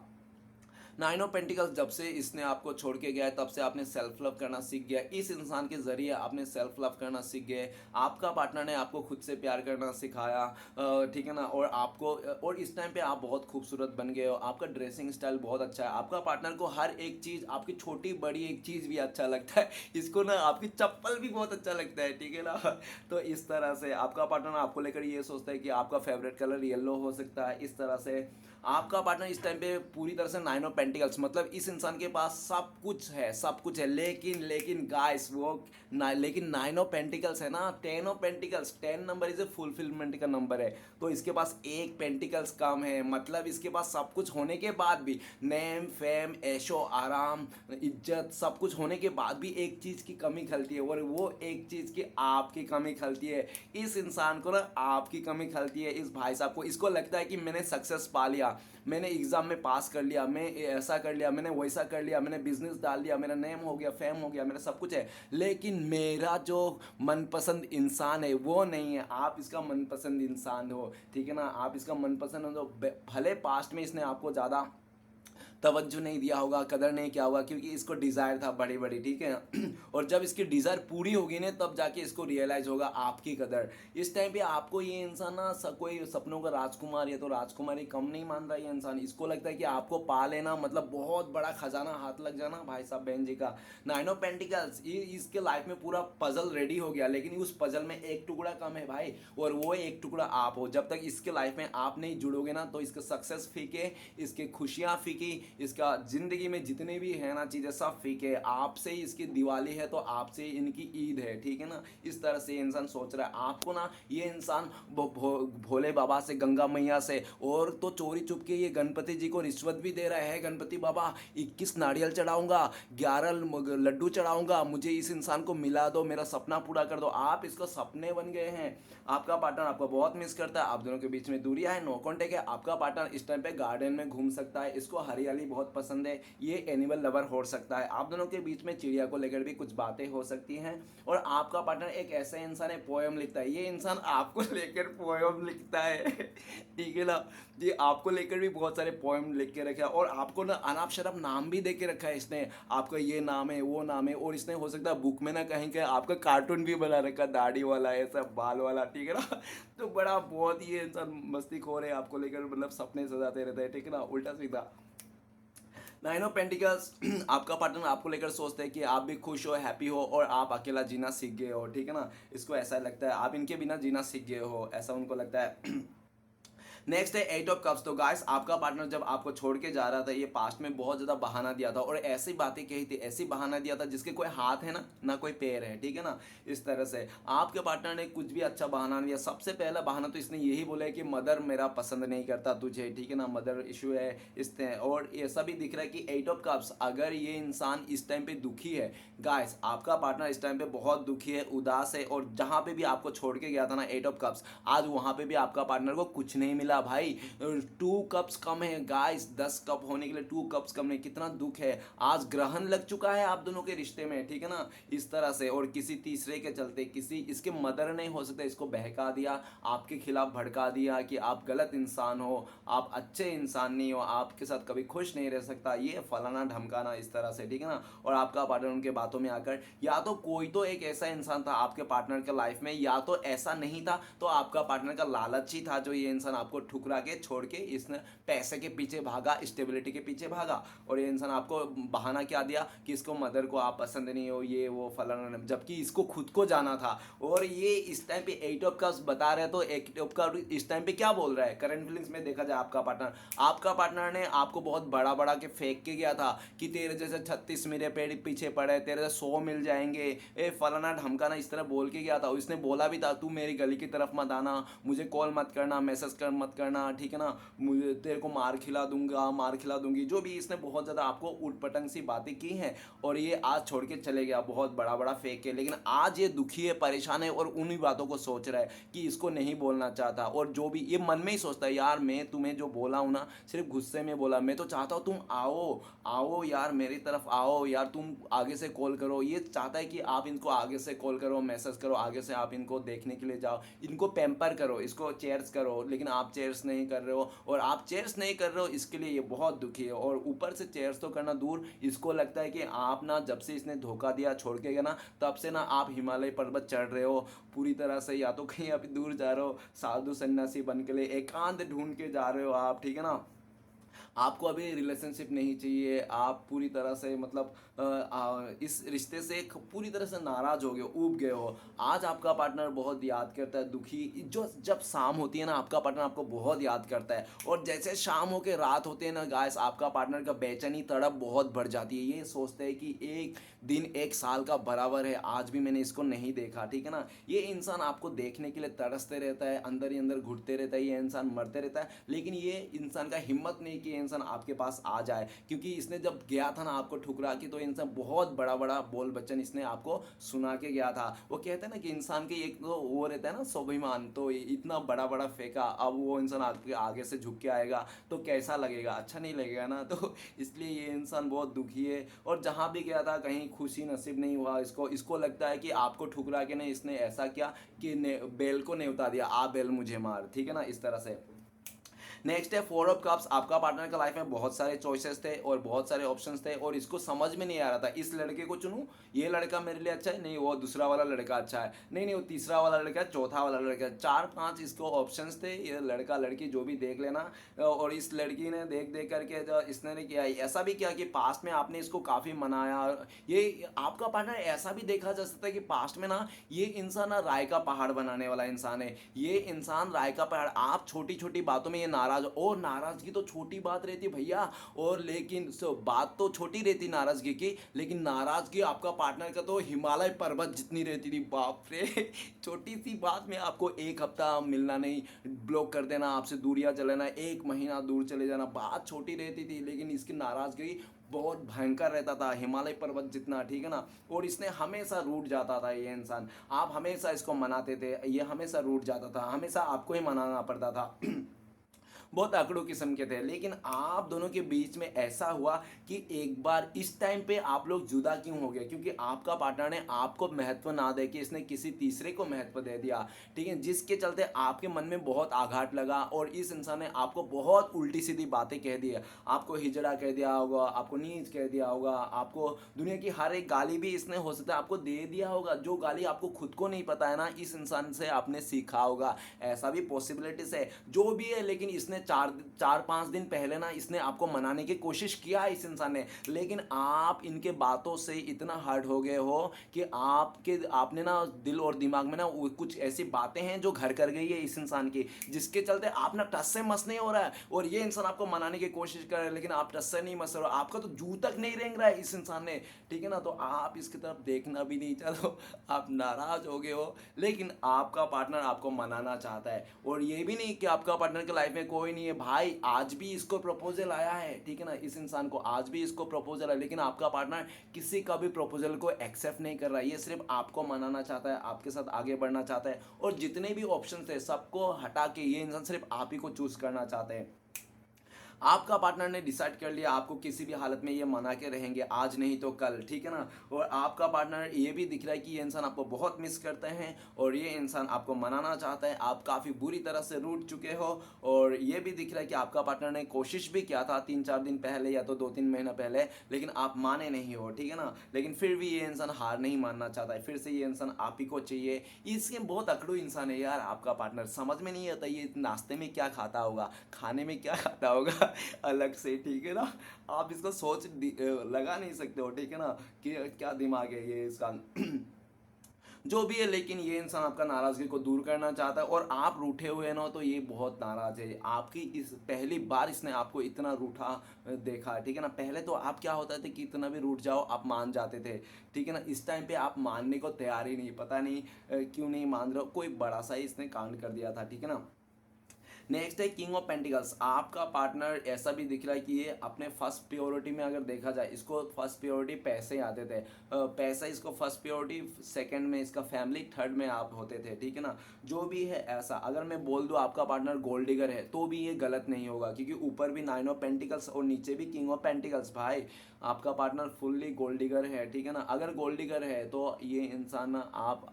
9 ऑफ पेंटिकल्स जब से इसने आपको छोड़ के गया है तब से आपने सेल्फ लव करना सीख गया। इस इंसान के जरिए आपने सेल्फ लव करना सीख गए। आपका पार्टनर ने आपको खुद से प्यार करना सिखाया, ठीक है ना। और आपको, और इस टाइम पे आप बहुत खूबसूरत बन गए हो, आपका ड्रेसिंग स्टाइल बहुत अच्छा है, आपका पार्टनर को हर एक चीज़, आपकी छोटी बड़ी एक चीज़ भी अच्छा लगता है, इसको ना आपकी चप्पल भी बहुत अच्छा लगता है, ठीक है ना। तो इस तरह से आपका पार्टनर आपको लेकर ये सोचता है कि आपका फेवरेट कलर येलो हो सकता है। इस तरह से आपका पार्टनर इस टाइम पे पूरी तरह से 9 ऑफ पेंटिकल्स, मतलब इस इंसान के पास सब कुछ है, सब कुछ है, लेकिन गाइस लेकिन 9 ऑफ पेंटिकल्स है ना, 10 of pentacles, 10 number is a fulfilment का नंबर है। तो इसके पास एक पेंटिकल्स कम है, मतलब इसके पास सब कुछ होने के बाद भी, नेम फेम ऐशो आराम इज्जत सब कुछ होने के बाद भी एक चीज़ की कमी खलती है, और वो एक चीज़ की आपकी कमी खलती है। इस इंसान को ना आपकी कमी खलती है, इस भाई साहब को। इसको लगता है कि मैंने सक्सेस पा लिया, मैंने एग्ज़ाम में पास कर लिया, मैं ऐसा कर लिया, मैंने वैसा कर लिया, मैंने बिजनेस डाल लिया, मेरा नेम हो गया, फेम हो गया, मेरा सब कुछ है, लेकिन मेरा जो मनपसंद इंसान है वो नहीं है। आप इसका मनपसंद इंसान हो, ठीक है ना। आप इसका मनपसंद हो, तो भले पास्ट में इसने आपको ज़्यादा तवज्जो नहीं दिया होगा, कदर नहीं किया होगा, क्योंकि इसको डिज़ायर था बड़ी बड़ी, ठीक है ना। और जब इसकी डिज़ायर पूरी होगी ना तब जाके इसको रियलाइज़ होगा आपकी कदर। इस टाइम पे आपको ये इंसान ना कोई सपनों का राजकुमार या तो राजकुमारी कम नहीं मान रहा ये इंसान। इसको लगता है कि आपको पा लेना मतलब बहुत बड़ा खजाना हाथ लग जाना भाई साहब बहन जी का। नाइन ऑफ पेंटिकल्स, ये इसके लाइफ में पूरा पजल रेडी हो गया, लेकिन उस पजल में एक टुकड़ा कम है भाई, और वो एक टुकड़ा आप हो। जब तक इसके लाइफ में आप नहीं जुड़ोगे ना तो इसके सक्सेस फीके, इसके खुशियाँ फीकी, इसका ज़िंदगी में जितने भी है ना चीज़ें सब फीके। आपसे ही इसकी दिवाली है तो आपसे ही इनकी ईद है, ठीक है ना। इस तरह से ये इंसान सोच रहा है। आपको ना ये इंसान भोले बाबा से, गंगा मैया से, और तो चोरी चुप के ये गणपति जी को रिश्वत भी दे रहा है। गणपति बाबा 21 नारियल चढ़ाऊंगा, 11 लड्डू चढ़ाऊंगा, मुझे इस इंसान को मिला दो, मेरा सपना पूरा कर दो। आप इसको सपने बन गए हैं। आपका पार्टनर आपको बहुत मिस करता है, आप दोनों के बीच में दूरियां है, नो कॉन्टेक्ट है। आपका पार्टनर इस टाइम पे गार्डन में घूम सकता है, इसको हरियाली बहुत पसंद है, ये एनिमल लवर हो सकता है। आप दोनों के बीच में चिड़िया को लेकर भी कुछ बातें हो सकती हैं। और आपका पार्टनर एक ऐसा इंसान है पोएम लिखता है, ये इंसान आपको लेकर पोएम लिखता है ठीक है ना। ये आपको लेकर भी बहुत सारे पोएम लिख के रखा है, और आपको ना अनाप शराप नाम भी दे के रखा है इसने। आपका ये नाम है, वो नाम है, और इसने हो सकता है बुक में ना कहीं कहीं आपका कार्टून भी बना रखा, दाढ़ी वाला ऐसा बाल वाला, ठीक है ना तो बड़ा बहुत ही इंसान मस्ती खो रहे हैं आपको लेकर, मतलब सपने सजाते रहते हैं, ठीक है ना, उल्टा सीधा। नाइन ऑफ पेंटिकल्स आपका पार्टनर आपको लेकर सोचते हैं कि आप भी खुश हो, हैप्पी हो, और आप अकेला जीना सीख गए हो, ठीक है ना। इसको ऐसा लगता है आप इनके बिना जीना सीख गए हो, ऐसा उनको लगता है नेक्स्ट है 8 ऑफ कप्स। तो गाइस आपका पार्टनर जब आपको छोड़ के जा रहा था, ये पास्ट में बहुत ज़्यादा बहाना दिया था, और ऐसी बातें कही थी, ऐसी बहाना दिया था जिसके कोई हाथ है ना कोई पैर है, ठीक है ना। इस तरह से आपके पार्टनर ने कुछ भी अच्छा बहाना नहीं दिया। सबसे पहला बहाना तो इसने यही बोला है कि मदर मेरा पसंद नहीं करता तुझे, ठीक है ना, मदर इशू है इसने। और ऐसा भी दिख रहा है कि 8 ऑफ कप्स, अगर ये इंसान इस टाइम पे दुखी है गाइस, आपका पार्टनर इस टाइम पे बहुत दुखी है, उदास है, और जहाँ पे भी आपको छोड़ के गया था ना 8 ऑफ कप्स, आज वहाँ पे भी आपका पार्टनर को कुछ नहीं मिला भाई। 2 कप्स कम है गाइस, 10 कप होने के लिए 2 कप्स कम है, कितना दुख है। आज ग्रहण लग चुका है आप दोनों के रिश्ते में, ठीक है ना, इस तरह से। और किसी तीसरे के चलते, किसी इसके मदर नहीं हो सकता, इसको बहका दिया, आपके खिलाफ भड़का दिया कि आप गलत इंसान हो, आप अच्छे इंसान नहीं हो, आपके साथ कभी खुश नहीं रह सकता, ये फलाना ढमकाना, इस तरह से, ठीक है ना। और आपका पार्टनर उनके बातों में आकर, या तो कोई तो एक ऐसा इंसान था आपके पार्टनर के लाइफ में, या तो ऐसा नहीं था तो आपका पार्टनर का लालची था, जो ये इंसान आपको ठुकरा के छोड़ के इसने पैसे के पीछे भागा, स्टेबिलिटी के पीछे भागा। और ये इंसान आपको बहाना क्या दिया कि इसको मदर को आप पसंद नहीं हो, ये वो फलाना, जबकि इसको खुद को जाना था। और ये इस टाइम पे 8 ऑफ कप्स बता रहे हैं, तो 8 ऑफ कप्स इस टाइम पे क्या बोल रहा है करंट फीलिंग्स में देखा जाए। आपका पार्टनर ने आपको बहुत बड़ा बड़ा के फेंक के गया था कि तेरे जैसे 36 मेरे पेड़ पीछे पड़े, तेरे जैसे 100 मिल जाएंगे, ए फलाना ढमकाना, इस तरह बोल के गया था। इसने बोला भी था तू मेरी गली की तरफ मत आना, मुझे कॉल मत करना, मैसेज कर मत करना, ठीक है ना, मुझे तेरे को मार खिला दूंगा, मार खिला दूंगी, जो भी इसने बहुत ज़्यादा आपको उटपटंग सी बातें की हैं। और ये आज छोड़ के चले गया, बहुत बड़ा बड़ा फेंक के, लेकिन आज ये दुखी है, परेशान है, और उन्हीं बातों को सोच रहा है कि इसको नहीं बोलना चाहता। और जो भी ये मन में ही सोचता है, यार मैं तुम्हें जो बोला हूँ ना सिर्फ गुस्से में बोला, मैं तो चाहता हूँ तुम आओ आओ यार, मेरी तरफ आओ यार, तुम आगे से कॉल करो। ये चाहता है कि आप इनको आगे से कॉल करो, मैसेज करो, आगे से आप इनको देखने के लिए जाओ, इनको पैम्पर करो, इसको चेयर्स करो, लेकिन आप चेयर्स नहीं कर रहे हो। और आप चेयर्स नहीं कर रहे हो, इसके लिए ये बहुत दुखी है। और ऊपर से चेयर्स तो करना दूर, इसको लगता है कि आप ना जब से इसने धोखा दिया छोड़ के गया ना, तब से ना आप हिमालय पर्वत चढ़ रहे हो पूरी तरह से, या तो कहीं अभी दूर जा रहे हो, साधु सन्यासी बन के लिए एकांत ढूंढ के जा रहे हो आप, ठीक है ना। आपको अभी रिलेशनशिप नहीं चाहिए, आप पूरी तरह से मतलब इस रिश्ते से पूरी तरह से नाराज हो गए, ऊब गए हो। आज आपका पार्टनर बहुत याद करता है, दुखी, जो जब शाम होती है ना आपका पार्टनर आपको बहुत याद करता है। और जैसे शाम हो के रात होते हैं ना गाइस, आपका पार्टनर का बेचैनी तड़प बहुत बढ़ जाती है। ये सोचते हैं कि एक दिन 1 साल का बराबर है, आज भी मैंने इसको नहीं देखा, ठीक है ना। ये इंसान आपको देखने के लिए तरसते रहता है, अंदर ही अंदर घुटते रहता है, ये इंसान मरते रहता है, लेकिन ये इंसान का हिम्मत नहीं कि इंसान आपके पास आ जाए। क्योंकि इसने जब गया था ना आपको ठुकरा के, तो इंसान बहुत बड़ा बड़ा बोल बच्चन इसने आपको सुना के गया था। वो कहते हैं ना कि इंसान के एक तो वो रहता है ना स्वाभिमान, तो इतना बड़ा बड़ा फेंका, अब वो इंसान आपके आगे से झुक के आएगा तो कैसा लगेगा, अच्छा नहीं लगेगा ना। तो इसलिए ये इंसान बहुत दुखी है। और जहाँ भी गया था कहीं खुशी नसीब नहीं हुआ इसको लगता है कि आपको ठुकरा के नहीं, इसने ऐसा किया कि बेल को नहीं उतार दिया, आ बेल मुझे मार, ठीक है ना, इस तरह से। नेक्स्ट है फोर ऑफ कप्स। आपका पार्टनर का लाइफ में बहुत सारे चॉइसेस थे और बहुत सारे ऑप्शंस थे और इसको समझ में नहीं आ रहा था इस लड़के को चुनूं, ये लड़का मेरे लिए अच्छा है, नहीं वो दूसरा वाला लड़का अच्छा है, नहीं वो तीसरा वाला लड़का है, चौथा वाला लड़का है, 4-5 इसको ऑप्शंस थे, ये लड़का लड़की जो भी देख लेना। और इस लड़की ने देख देख करके जो इसने ने किया, ऐसा भी किया कि पास्ट में आपने इसको काफ़ी मनाया। ये आपका पार्टनर ऐसा भी देखा जा सकता है कि पास्ट में ना ये इंसान ना राय का पहाड़ बनाने वाला इंसान है। ये इंसान राय का पहाड़, आप छोटी छोटी बातों में ये नाराज, और नाराजगी तो छोटी बात रहती भैया, और लेकिन बात तो छोटी रहती नाराजगी की, लेकिन नाराजगी आपका पार्टनर का तो हिमालय पर्वत जितनी रहती थी, बाप रे। छोटी सी बात में आपको एक हफ्ता मिलना नहीं, ब्लॉक कर देना, आपसे दूरियां चलेना, 1 महीना दूर चले जाना, बात छोटी रहती थी, लेकिन इसकी नाराजगी बहुत भयंकर रहता था, हिमालय पर्वत जितना, ठीक है ना। और इसने हमेशा रूठ जाता था ये इंसान, आप हमेशा इसको मनाते थे, ये हमेशा रूठ जाता था, हमेशा आपको ही मनाना पड़ता था। बहुत अकड़ू किस्म के थे। लेकिन आप दोनों के बीच में ऐसा हुआ कि एक बार इस टाइम पे आप लोग जुदा क्यों हो गए, क्योंकि आपका पार्टनर ने आपको महत्व ना दे के इसने किसी तीसरे को महत्व दे दिया, ठीक है, जिसके चलते आपके मन में बहुत आघात लगा और इस इंसान ने आपको बहुत उल्टी सीधी बातें कह दी है, आपको हिजड़ा कह दिया होगा, आपको नीच कह दिया होगा, आपको दुनिया की हर एक गाली भी इसने हो सकता है आपको दे दिया होगा, जो गाली आपको खुद को नहीं पता है ना, इस इंसान से आपने सीखा होगा, ऐसा भी पॉसिबिलिटीज है, जो भी है। लेकिन इसने 4-5 दिन पहले ना इसने आपको मनाने की कोशिश किया है इस इंसान ने, लेकिन आप इनके बातों से इतना हर्ट हो गए हो कि आपने ना दिल और दिमाग में ना कुछ ऐसी बातें हैं जो घर कर गई है इस इंसान की, जिसके चलते आप ना टस से मस नहीं हो रहा है, और ये इंसान आपको मनाने की कोशिश कर रहा है, लेकिन आप टस से नहीं मस रहे हो, आपका तो जू तक नहीं रेंग रहा है इस इंसान ने, ठीक है ना। तो आप इसकी तरफ देखना भी नहीं, चलो आप नाराज हो गए हो, लेकिन आपका पार्टनर आपको मनाना चाहता है। और ये भी नहीं कि आपका पार्टनर के लाइफ में कोई नहीं है भाई, आज भी इसको प्रपोजल आया है, ठीक है ना, इस इंसान को आज भी इसको प्रपोजल है, लेकिन आपका पार्टनर किसी का भी प्रपोजल को एक्सेप्ट नहीं कर रहा है, ये सिर्फ आपको मनाना चाहता है, आपके साथ आगे बढ़ना चाहता है, और जितने भी ऑप्शन थे सबको हटा के ये इंसान सिर्फ आप ही को चूज करना चाहते हैं। आपका पार्टनर ने डिसाइड कर लिया आपको किसी भी हालत में ये मना के रहेंगे, आज नहीं तो कल, ठीक है ना। और आपका पार्टनर ये भी दिख रहा है कि ये इंसान आपको बहुत मिस करते हैं और ये इंसान आपको मनाना चाहता है, आप काफ़ी बुरी तरह से रूठ चुके हो। और ये भी दिख रहा है कि आपका पार्टनर ने कोशिश भी किया था 3-4 दिन पहले या तो 2-3 महीना पहले, लेकिन आप माने नहीं हो, ठीक है ना। लेकिन फिर भी ये इंसान हार नहीं मानना चाहता है, फिर से ये इंसान आप ही को चाहिए। इसके बहुत अकड़ू इंसान है यार आपका पार्टनर, समझ में नहीं आता ये नाश्ते में क्या खाता होगा, खाने में क्या खाता होगा अलग से, ठीक है ना। आप इसको लगा नहीं सकते हो, ठीक है ना, कि क्या दिमाग है ये इसका। जो भी है, लेकिन ये इंसान आपका नाराजगी को दूर करना चाहता है और आप रूठे हुए ना, तो ये बहुत नाराज है आपकी, इस पहली बार इसने आपको इतना रूठा देखा, ठीक है ना। पहले तो आप क्या होता था कि इतना भी रूठ जाओ आप मान जाते थे, ठीक है ना। इस टाइम पे आप मानने को तैयार ही नहीं, पता नहीं क्यों नहीं मान रहे हो, कोई बड़ा सा ही इसने कांड कर दिया था, ठीक है ना। नेक्स्ट है किंग ऑफ पेंटिकल्स। आपका पार्टनर ऐसा भी दिख रहा है कि ये अपने फर्स्ट प्योरिटी में अगर देखा जाए, इसको फर्स्ट प्योरिटी पैसे आते थे, पैसा इसको फर्स्ट प्योरिटी, सेकंड में इसका फैमिली, थर्ड में आप होते थे, ठीक है ना। जो भी है ऐसा, अगर मैं बोल दूँ आपका पार्टनर गोल्ड डिगर है तो भी ये गलत नहीं होगा, क्योंकि ऊपर भी 9 ऑफ पेंटिकल्स और नीचे भी किंग ऑफ पेंटिकल्स, भाई आपका पार्टनर फुल्ली गोल्ड डिगर है, ठीक है ना। अगर गोल्ड डिगर है तो ये इंसान ना आप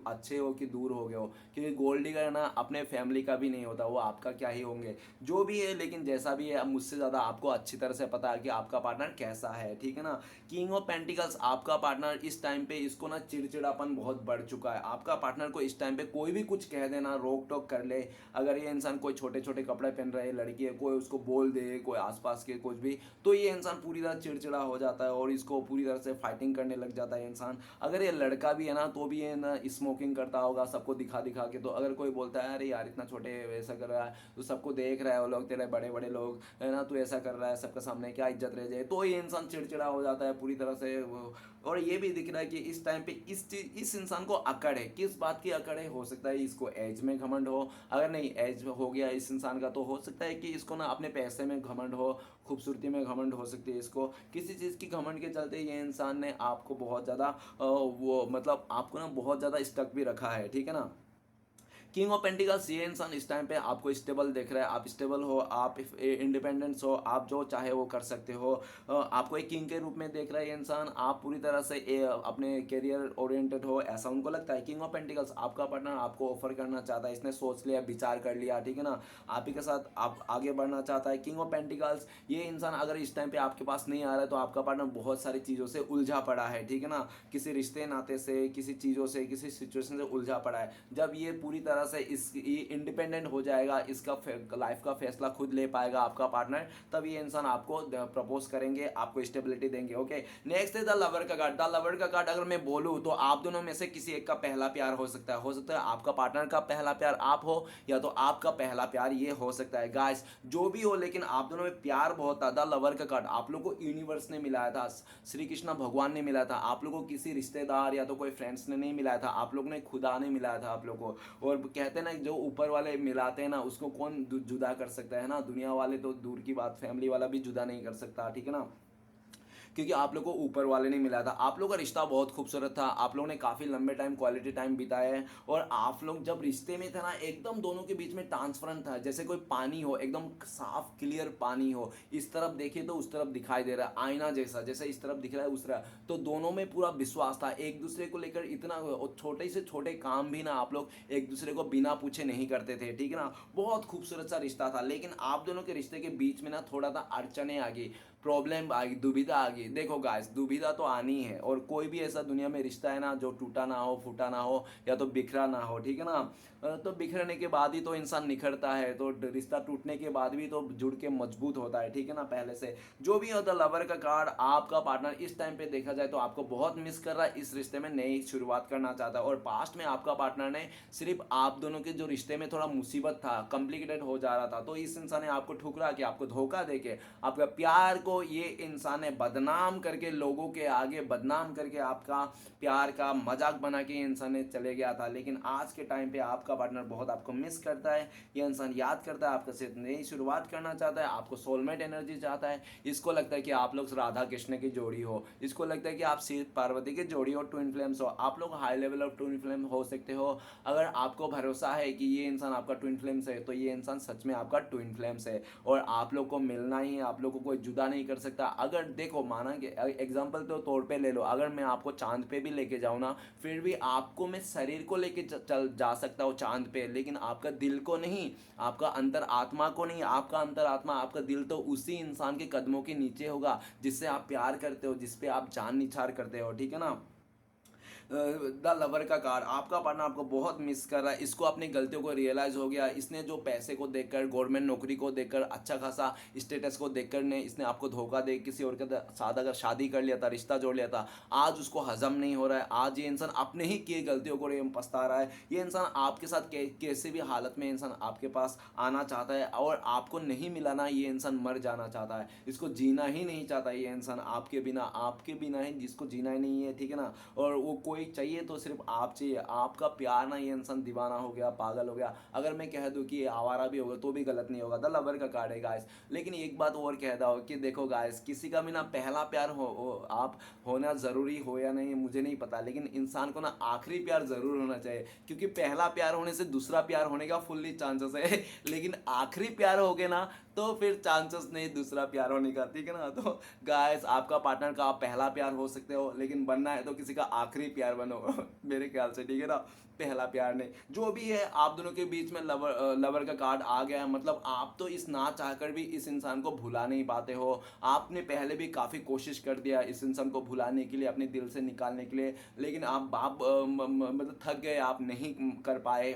अच्छे हो कि दूर हो गए हो, क्योंकि गोल्ड डिगर ना अपने फैमिली का भी नहीं होता, वो आपका क्या ही होंगे, जो भी है। लेकिन जैसा भी है, मुझसे ज़्यादा आपको अच्छी तरह से पता है कि आपका पार्टनर कैसा है, ठीक है ना। किंग ऑफ पेंटिकल्स, आपका पार्टनर इस टाइम पे इसको ना चिड़चिड़ापन बहुत बढ़ चुका है। आपका पार्टनर को इस टाइम पे कोई भी कुछ कह देना, रोक टोक कर ले, अगर ये इंसान कोई छोटे छोटे कपड़े पहन रहे लड़की है, कोई उसको बोल दे, कोई आसपास के कुछ भी, तो ये इंसान पूरी तरह चिड़चिड़ा हो जाता है और इसको पूरी तरह से फाइटिंग करने लग जाता है इंसान। अगर ये लड़का भी है ना तो भी ये ना स्मोकिंग करता होगा सबको दिखा दिखा के, तो अगर कोई बोलता है अरे यार इतना छोटे वैसा कर रहा है, तो सबको देख रहा है वो लोग, तेरे बड़े बड़े लोग है ना, तू ऐसा कर रहा है सबके सामने, क्या इज्जत रह जाए, तो ये इंसान चिड़चिड़ा हो जाता है पूरी तरह से। और ये भी दिख रहा है कि इस टाइम पे इस इंसान को अकड़ है, किस बात की अकड़ है, हो सकता है इसको एज में घमंड हो, अगर नहीं एज हो गया इस इंसान का तो हो सकता है कि इसको ना अपने पैसे में घमंड हो, खूबसूरती में घमंड हो सकती है, इसको किसी चीज़ की घमंड के चलते ये इंसान ने आपको बहुत ज़्यादा वो मतलब आपको ना बहुत ज़्यादा स्टक भी रखा है, ठीक है ना। किंग ऑफ पेंटिकल्स, ये इंसान इस टाइम पे आपको स्टेबल देख रहा है, आप स्टेबल हो, आप इंडिपेंडेंस हो, आप जो चाहे वो कर सकते हो। आपको एक किंग के रूप में देख रहा है ये इंसान, आप पूरी तरह से अपने करियर ओरिएंटेड हो, ऐसा उनको लगता है। किंग ऑफ पेंटिकल्स आपका पार्टनर आपको ऑफर करना चाहता है, इसने सोच लिया, विचार कर लिया, ठीक है ना, आप ही के साथ आप आगे बढ़ना चाहता है। किंग ऑफ पेंटिकल्स, ये इंसान अगर इस टाइम पे आपके पास नहीं आ रहा है तो आपका पार्टनर बहुत सारी चीज़ों से उलझा पड़ा है, ठीक है ना, किसी रिश्ते नाते से, किसी चीज़ों से, किसी सिचुएशन से उलझा पड़ा है। जब ये पूरी तरह से इस इंडिपेंडेंट हो जाएगा, इसका लाइफ का फैसला खुद ले पाएगा आपका पार्टनर, तब ये इंसान आपको प्रपोज करेंगे, आपको स्टेबिलिटी देंगे। ओके, नेक्स्ट है द लवर का कार्ड। द लवर का कार्ड अगर मैं बोलूँ तो आप दोनों में से किसी एक का पहला प्यार हो सकता है। हो सकता है आपका पार्टनर का पहला प्यार आप हो, या तो आपका पहला प्यार ये हो सकता है। गाइस जो भी हो, लेकिन आप दोनों में प्यार बहुत था। द लवर का कार्ड आप लोग को यूनिवर्स ने मिलाया था, श्री कृष्ण भगवान ने मिला था, आप लोगों को किसी रिश्तेदार या तो कोई फ्रेंड्स ने नहीं मिलाया था, आप लोग ने खुदा ने मिलाया था आप लोग को। और कहते हैं ना, जो ऊपर वाले मिलाते हैं ना, उसको कौन जुदा कर सकता है ना, दुनिया वाले तो दूर की बात, फैमिली वाला भी जुदा नहीं कर सकता, ठीक है ना, क्योंकि आप लोग को ऊपर वाले ने मिला था। आप लोग का रिश्ता बहुत खूबसूरत था, आप लोगों ने काफ़ी लंबे टाइम क्वालिटी टाइम बिताया है, और आप लोग जब रिश्ते में थे ना, एकदम दोनों के बीच में ट्रांसफरेंट था, जैसे कोई पानी हो, एकदम साफ क्लियर पानी हो, इस तरफ देखिए तो उस तरफ दिखाई दे रहा है, आईना जैसा, जैसे इस तरफ दिख रहा है उस तरह। तो दोनों में पूरा विश्वास था एक दूसरे को लेकर, इतना छोटे से छोटे काम भी ना आप लोग एक दूसरे को बिना पूछे नहीं करते थे, ठीक है ना, बहुत खूबसूरत सा रिश्ता था। लेकिन आप दोनों के रिश्ते के बीच में ना थोड़ा सा अड़चने आ गई, प्रॉब्लम आ गई, दुविधा आ गई। देखो गाइस, दुविधा तो आनी है, और कोई भी ऐसा दुनिया में रिश्ता है ना जो टूटा ना हो, फूटा ना हो, या तो बिखरा ना हो, ठीक है ना, तो बिखरने के बाद ही तो इंसान निखरता है, तो रिश्ता टूटने के बाद भी तो जुड़ के मजबूत होता है, ठीक है ना, पहले से। जो भी होता, लवर का कार्ड, आपका पार्टनर इस टाइम पे देखा जाए तो आपको बहुत मिस कर रहा है, इस रिश्ते में नई शुरुआत करना चाहता है। और पास्ट में आपका पार्टनर ने सिर्फ आप दोनों के जो रिश्ते में थोड़ा मुसीबत था, कॉम्प्लिकेटेड हो जा रहा था, तो इस इंसान ने आपको ठुकरा के, आपको धोखा दे के, आपका प्यार को ये इंसान ने बदनाम करके, लोगों के आगे बदनाम करके, आपका प्यार का मजाक बना के इंसान ने चले गया था। लेकिन आज के टाइम पे आपका पार्टनर बहुत आपको मिस करता है, ये इंसान याद करता है, आपके साथ नई शुरुआत करना चाहता है, आपको सोलमेट एनर्जी चाहता है। इसको लगता है कि आप लोग राधा कृष्ण की जोड़ी हो, इसको लगता है कि आप शिव पार्वती की जोड़ी हो, ट्विन फ्लेम्स हो, आप लोग high level of twin flame हो सकते हो। अगर आपको भरोसा है कि ये इंसान आपका ट्विन फ्लेम्स है, तो ये इंसान सच में आपका ट्विन फ्लेम्स है, और आप लोग को मिलना ही है, आप लोग को कोई जुदा नहीं कर सकता। अगर देखो, माना कि एग्जांपल तो तौर पे ले लो, अगर मैं आपको चांद पे भी लेके जाऊँ ना, फिर भी आपको मैं शरीर को लेके चल जा सकता हूँ चांद पे, लेकिन आपका दिल को नहीं, आपका अंतर आत्मा को नहीं। आपका अंतर आत्मा, आपका दिल तो उसी इंसान के कदमों के नीचे होगा जिससे आप प्यार करते हो, जिसपे आप जान निछार करते हो, ठीक है ना। द लवर का कार्ड, आपका पार्टनर आपको बहुत मिस कर रहा है, इसको अपनी गलतियों को रियलाइज हो गया। इसने जो पैसे को देखकर, गवर्नमेंट नौकरी को देखकर, अच्छा खासा स्टेटस को देखकर ने इसने आपको धोखा दे किसी और के साथ अगर शादी कर लिया था, रिश्ता जोड़ लिया था, आज उसको हजम नहीं हो रहा है। आज ये इंसान अपने ही किए गलतियों को पछता रहा है। ये इंसान आपके साथ कैसे भी हालत में इंसान आपके पास आना चाहता है, और आपको नहीं मिलाना, ये इंसान मर जाना चाहता है, इसको जीना ही नहीं चाहता ये इंसान आपके बिना ही, जिसको जीना ही नहीं है, ठीक है ना। और वो कोई चाहिए तो सिर्फ आप चाहिए, आपका प्यार ना, ये इंसान दीवाना हो गया, पागल हो गया। अगर मैं कह दूं कि ये आवारा भी होगा तो भी गलत नहीं होगा। द लवर का कार्ड है गाइस। लेकिन एक बात और कहता हूँ कि देखो गाइस, किसी का भी ना पहला प्यार हो आप होना ज़रूरी हो या नहीं मुझे नहीं पता, लेकिन इंसान को ना आखिरी प्यार ज़रूर होना चाहिए, क्योंकि पहला प्यार होने से दूसरा प्यार होने का फुल्ली चांसेस है, लेकिन आखिरी प्यार हो गए ना तो फिर चांसेस नहीं दूसरा प्यार होने का, ठीक है ना। तो गाइस, आपका पार्टनर का आप पहला प्यार हो सकते हो, लेकिन बनना है तो किसी का आखिरी प्यार बनो मेरे ख्याल से, ठीक है ना, पहला प्यार नहीं। जो भी है, आप दोनों के बीच में लवर का कार्ड आ गया है, मतलब आप तो इस ना चाहकर भी इस इंसान को भुला नहीं पाते हो। आपने पहले भी काफ़ी कोशिश कर दिया इस इंसान को भुलाने के लिए, अपने दिल से निकालने के लिए, लेकिन आप मतलब थक गए, आप नहीं कर पाए।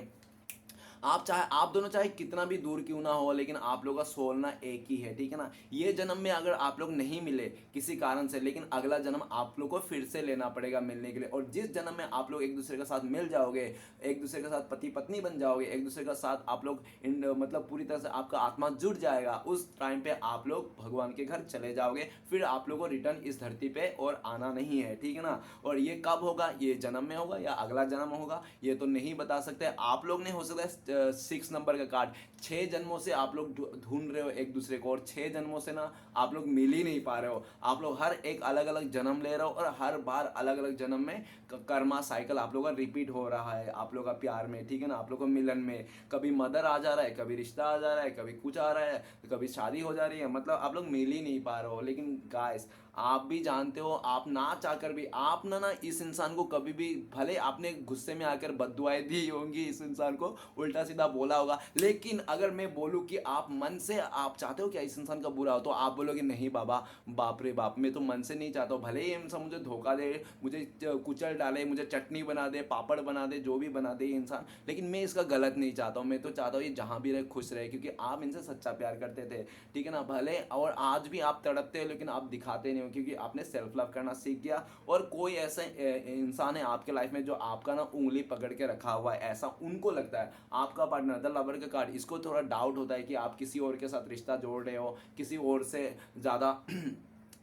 आप दोनों चाहे कितना भी दूर क्यों ना हो, लेकिन आप लोगों का सोल ना एक ही है, ठीक है ना। ये जन्म में अगर आप लोग नहीं मिले किसी कारण से, लेकिन अगला जन्म आप लोग को फिर से लेना पड़ेगा मिलने के लिए। और जिस जन्म में आप लोग एक दूसरे के साथ मिल जाओगे, एक दूसरे के साथ पति पत्नी बन जाओगे, एक दूसरे के साथ आप लोग मतलब पूरी तरह से आपका आत्मा जुड़ जाएगा, उस टाइम पे आप लोग भगवान के घर चले जाओगे। फिर आप लोगों को रिटर्न इस धरती पे और आना नहीं है, ठीक है ना। और ये कब होगा, ये जन्म में होगा या अगला जन्म होगा, ये तो नहीं बता सकते। आप लोग ने हो सकता है 6 नंबर का कार्ड, 6 जन्मों से आप लोग ढूंढ रहे हो एक दूसरे को, और 6 जन्मों से ना आप लोग मिल ही नहीं पा रहे हो। आप लोग हर एक अलग अलग जन्म ले रहे हो, और हर बार अलग अलग जन्म में कर्मा साइकिल आप लोग का रिपीट हो रहा है आप लोग का प्यार में, ठीक है ना, आप लोग को मिलन में। कभी मदर आ जा रहा है, कभी रिश्ता आ जा रहा है, कभी कुछ आ रहा है, कभी शादी हो जा रही है, मतलब आप लोग मिल ही नहीं पा रहे हो। लेकिन गाइस, आप भी जानते हो, आप ना चाहकर भी आप ना इस इंसान को कभी भी, भले आपने गुस्से में आकर बद्दुआएं दी होंगी, इस इंसान को उल्टा सीधा बोला होगा, लेकिन अगर मैं बोलूं कि आप मन से आप चाहते हो क्या इस इंसान का बुरा हो, तो आप बोलोगे नहीं बाबा, बाप रे बाप, मैं तो मन से नहीं चाहता हूँ। भले ही इंसान मुझे धोखा दे, मुझे कुचल डाले, मुझे चटनी बना दे, पापड़ बना दे, जो भी बना दे ये इंसान, लेकिन मैं इसका गलत नहीं चाहता हूँ। मैं तो चाहता हूँ ये जहाँ भी रहे खुश रहे, क्योंकि आप इनसे सच्चा प्यार करते थे, ठीक है ना। भले और आज भी आप तड़पते हो, लेकिन आप दिखाते नहीं हो, क्योंकि आपने सेल्फ लव करना सीख गया। और कोई ऐसा इंसान है आपके लाइफ में जो आपका ना उंगली पकड़ के रखा हुआ है, ऐसा उनको लगता है। आपका पार्टनर द लवर का कार्ड, इसको थोड़ा डाउट होता है कि आप किसी और के साथ रिश्ता जोड़ रहे हो, किसी और से ज़्यादा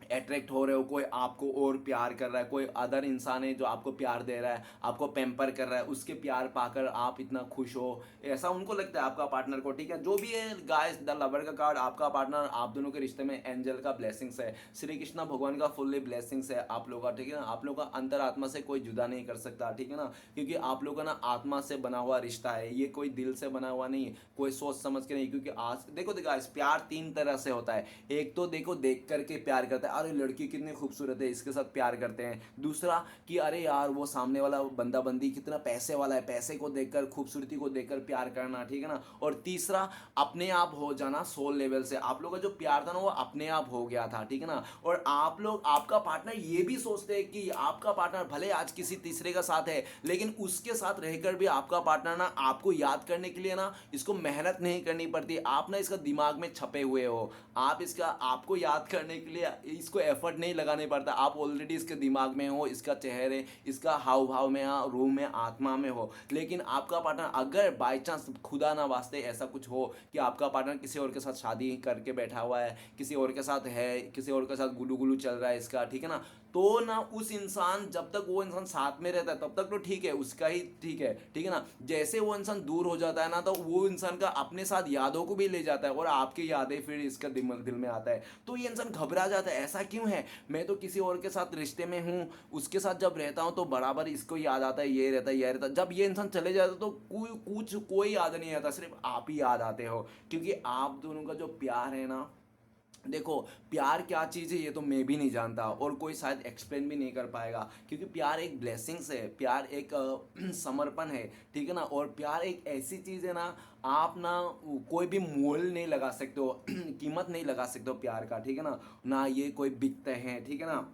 अट्रैक्ट हो रहे हो, कोई आपको और प्यार कर रहा है, कोई अदर इंसान है जो आपको प्यार दे रहा है, आपको पैम्पर कर रहा है, उसके प्यार पाकर आप इतना खुश हो, ऐसा उनको लगता है आपका पार्टनर को, ठीक है। जो भी है गाइस, द लवर का कार्ड, आपका पार्टनर आप दोनों के रिश्ते में एंजल का ब्लेसिंग्स है, श्री कृष्णा भगवान का फुल्ली ब्लेसिंग्स है आप लोग का, ठीक है ना। आप लोग का अंतरात्मा से कोई जुदा नहीं कर सकता, ठीक है ना, क्योंकि आप लोग का ना आत्मा से बना हुआ रिश्ता है, ये कोई दिल से बना हुआ नहीं, कोई सोच समझ के नहीं। क्योंकि आज देखो गाइस, प्यार 3 तरह से होता है। एक तो देखो देख करके प्यार करता है, अरे लड़की कितनी खूबसूरत है, इसके साथ प्यार करते हैं। दूसरा कि अरे यार वो सामने वाला बंदा बंदी कितना पैसे वाला है, पैसे को देखकर, खूबसूरती को देखकर प्यार करना, ठीक है ना। और तीसरा अपने आप हो जाना, सोल लेवल से आप लोग का जो प्यार था ना वो अपने आप हो गया था, ठीक है ना। और आप लोग, आपका पार्टनर ये भी सोचते हैं कि आपका पार्टनर भले आज किसी तीसरे का साथ है, लेकिन उसके साथ रहकर भी आपका पार्टनर ना आपको याद करने के लिए ना इसको मेहनत नहीं करनी पड़ती। आप ना इसका दिमाग में छपे हुए हो, आप इसका, आपको याद करने के लिए इसको एफर्ट नहीं लगाने पड़ता, आप ऑलरेडी इसके दिमाग में हो, इसका चेहरे, इसका हाव भाव में, रूह में, आत्मा में हो। लेकिन आपका पार्टनर अगर बाई चांस खुदा ना वास्ते ऐसा कुछ हो कि आपका पार्टनर किसी और के साथ शादी करके बैठा हुआ है, किसी और के साथ है, किसी और के साथ गुलू गुलू चल रहा है इसका, ठीक है ना, तो ना उस इंसान, जब तक वो इंसान साथ में रहता है तब तक तो ठीक है, उसका ही ठीक है, ठीक है ना। जैसे वो इंसान दूर हो जाता है ना, तो वो इंसान का अपने साथ यादों को भी ले जाता है, और आपकी यादें फिर इसका दिल में आता है, तो ये इंसान घबरा जाता है, ऐसा क्यों है, मैं तो किसी और के साथ रिश्ते में हूँ, उसके साथ जब रहता हूँ तो बराबर इसको याद आता है, ये रहता है, ये रहता है। जब ये इंसान चले जाता है तो कोई याद नहीं आता, सिर्फ आप ही याद आते हो, क्योंकि आप दोनों का जो प्यार है ना, देखो प्यार क्या चीज़ है ये तो मैं भी नहीं जानता, और कोई शायद एक्सप्लेन भी नहीं कर पाएगा, क्योंकि प्यार एक ब्लेसिंग्स है, प्यार एक समर्पण है, ठीक है ना। और प्यार एक ऐसी चीज़ है ना, आप ना कोई भी मोल नहीं लगा सकते हो कीमत नहीं लगा सकते हो प्यार का, ठीक है ना, ना ये कोई बिकते हैं, ठीक है ना।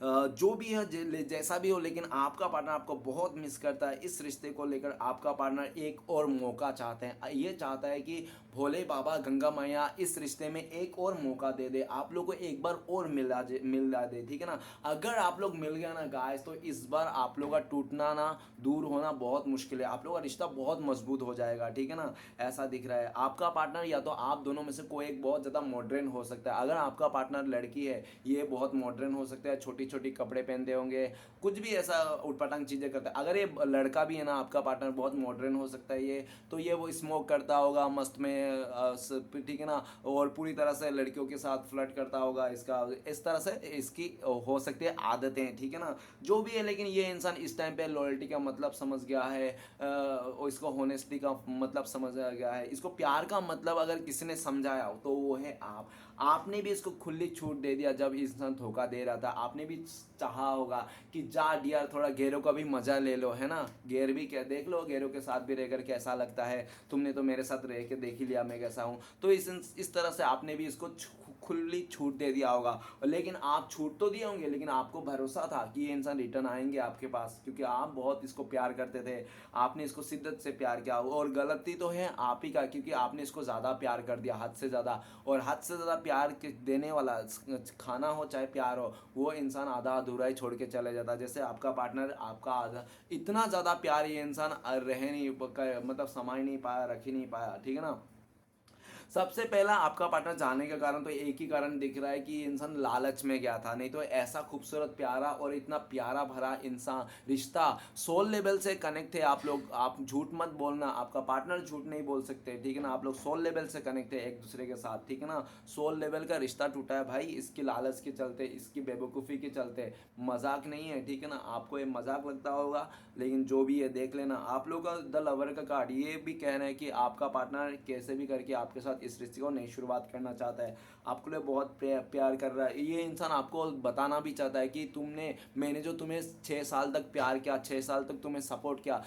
जो भी है जैसा भी हो, लेकिन आपका पार्टनर आपको बहुत मिस करता है। इस रिश्ते को लेकर आपका पार्टनर एक और मौका चाहते हैं, ये चाहता है कि भोले बाबा गंगा मैया इस रिश्ते में एक और मौका दे दे, आप लोग को एक बार और मिला दे, ठीक है ना। अगर आप लोग मिल गया ना गाइस, तो इस बार आप लोग का टूटना ना, दूर होना बहुत मुश्किल है, आप लोग का रिश्ता बहुत मजबूत हो जाएगा, ठीक है ना। ऐसा दिख रहा है आपका पार्टनर, या तो आप दोनों में से कोई एक बहुत ज़्यादा मॉडर्न हो सकता है। अगर आपका पार्टनर लड़की है, ये बहुत मॉडर्न हो सकता है, छोटी छोटी कपड़े पहनते होंगे, कुछ भी ऐसा उटपटांग चीज़ें करता है। अगर ये लड़का भी है ना आपका पार्टनर, बहुत मॉडर्न हो सकता है ये, तो ये वो स्मोक करता होगा मस्त में, ठीक है ना, और पूरी तरह से लड़कियों के साथ फ्लर्ट करता होगा, इसका इस तरह से इसकी हो सकती है आदतें, ठीक है ना। जो भी है, लेकिन ये इंसान इस टाइम पे लॉयल्टी का मतलब समझ गया है, और इसको होनेस्टी का मतलब समझ गया है, इसको प्यार का मतलब अगर किसी ने समझाया हो तो वो है आप। आपने भी इसको खुली छूट दे दिया, जब इंसान धोखा दे रहा था आपने भी चाहा होगा कि जा डियर थोड़ा गेरों का भी मजा ले लो, है ना, गेर भी क्या देख लो, गेरों के साथ भी रहकर कैसा लगता है, तुमने तो मेरे साथ रह के देख ही लिया मैं कैसा हूँ। तो इस तरह से आपने भी इसको खुली छूट दे दिया होगा, लेकिन आप छूट तो दिए होंगे, लेकिन आपको भरोसा था कि ये इंसान रिटर्न आएंगे आपके पास, क्योंकि आप बहुत इसको प्यार करते थे, आपने इसको शिद्दत से प्यार किया। और गलती तो है आप ही का, क्योंकि आपने इसको ज़्यादा प्यार कर दिया, हद से ज़्यादा। और हद से ज़्यादा प्यार देने वाला, खाना हो चाहे प्यार हो, वो इंसान आधा अधूरा ही छोड़ के चले जाता है। जैसे आपका पार्टनर आपका आधा, इतना ज़्यादा प्यार ये इंसान रह नहीं, मतलब संभाल नहीं पाया, रख ही नहीं पाया, ठीक है ना। सबसे पहला आपका पार्टनर जाने का कारण तो एक ही कारण दिख रहा है कि ये इंसान लालच में गया था, नहीं तो ऐसा खूबसूरत प्यारा और इतना प्यारा भरा इंसान रिश्ता सोल लेवल से कनेक्ट है आप लोग। आप झूठ मत बोलना, आपका पार्टनर झूठ नहीं बोल सकते, ठीक है ना। आप लोग सोल लेवल से कनेक्ट है एक दूसरे के साथ, ठीक है ना। सोल लेवल का रिश्ता टूटा है भाई, इसकी लालच के चलते, इसकी बेवकूफ़ी के चलते। मजाक नहीं है, ठीक है ना। आपको ये मजाक लगता होगा, लेकिन जो भी है देख लेना। आप लोग का द लवर का कार्ड ये भी कह रहा है कि आपका पार्टनर कैसे भी करके आपके साथ इस रिश्ते को नई शुरुआत करना चाहता है, आपके लिए बहुत प्यार कर रहा है। ये इंसान आपको बताना भी चाहता है कि मैंने जो तुम्हें 6 साल तक प्यार किया, 6 साल तक तुम्हें सपोर्ट किया,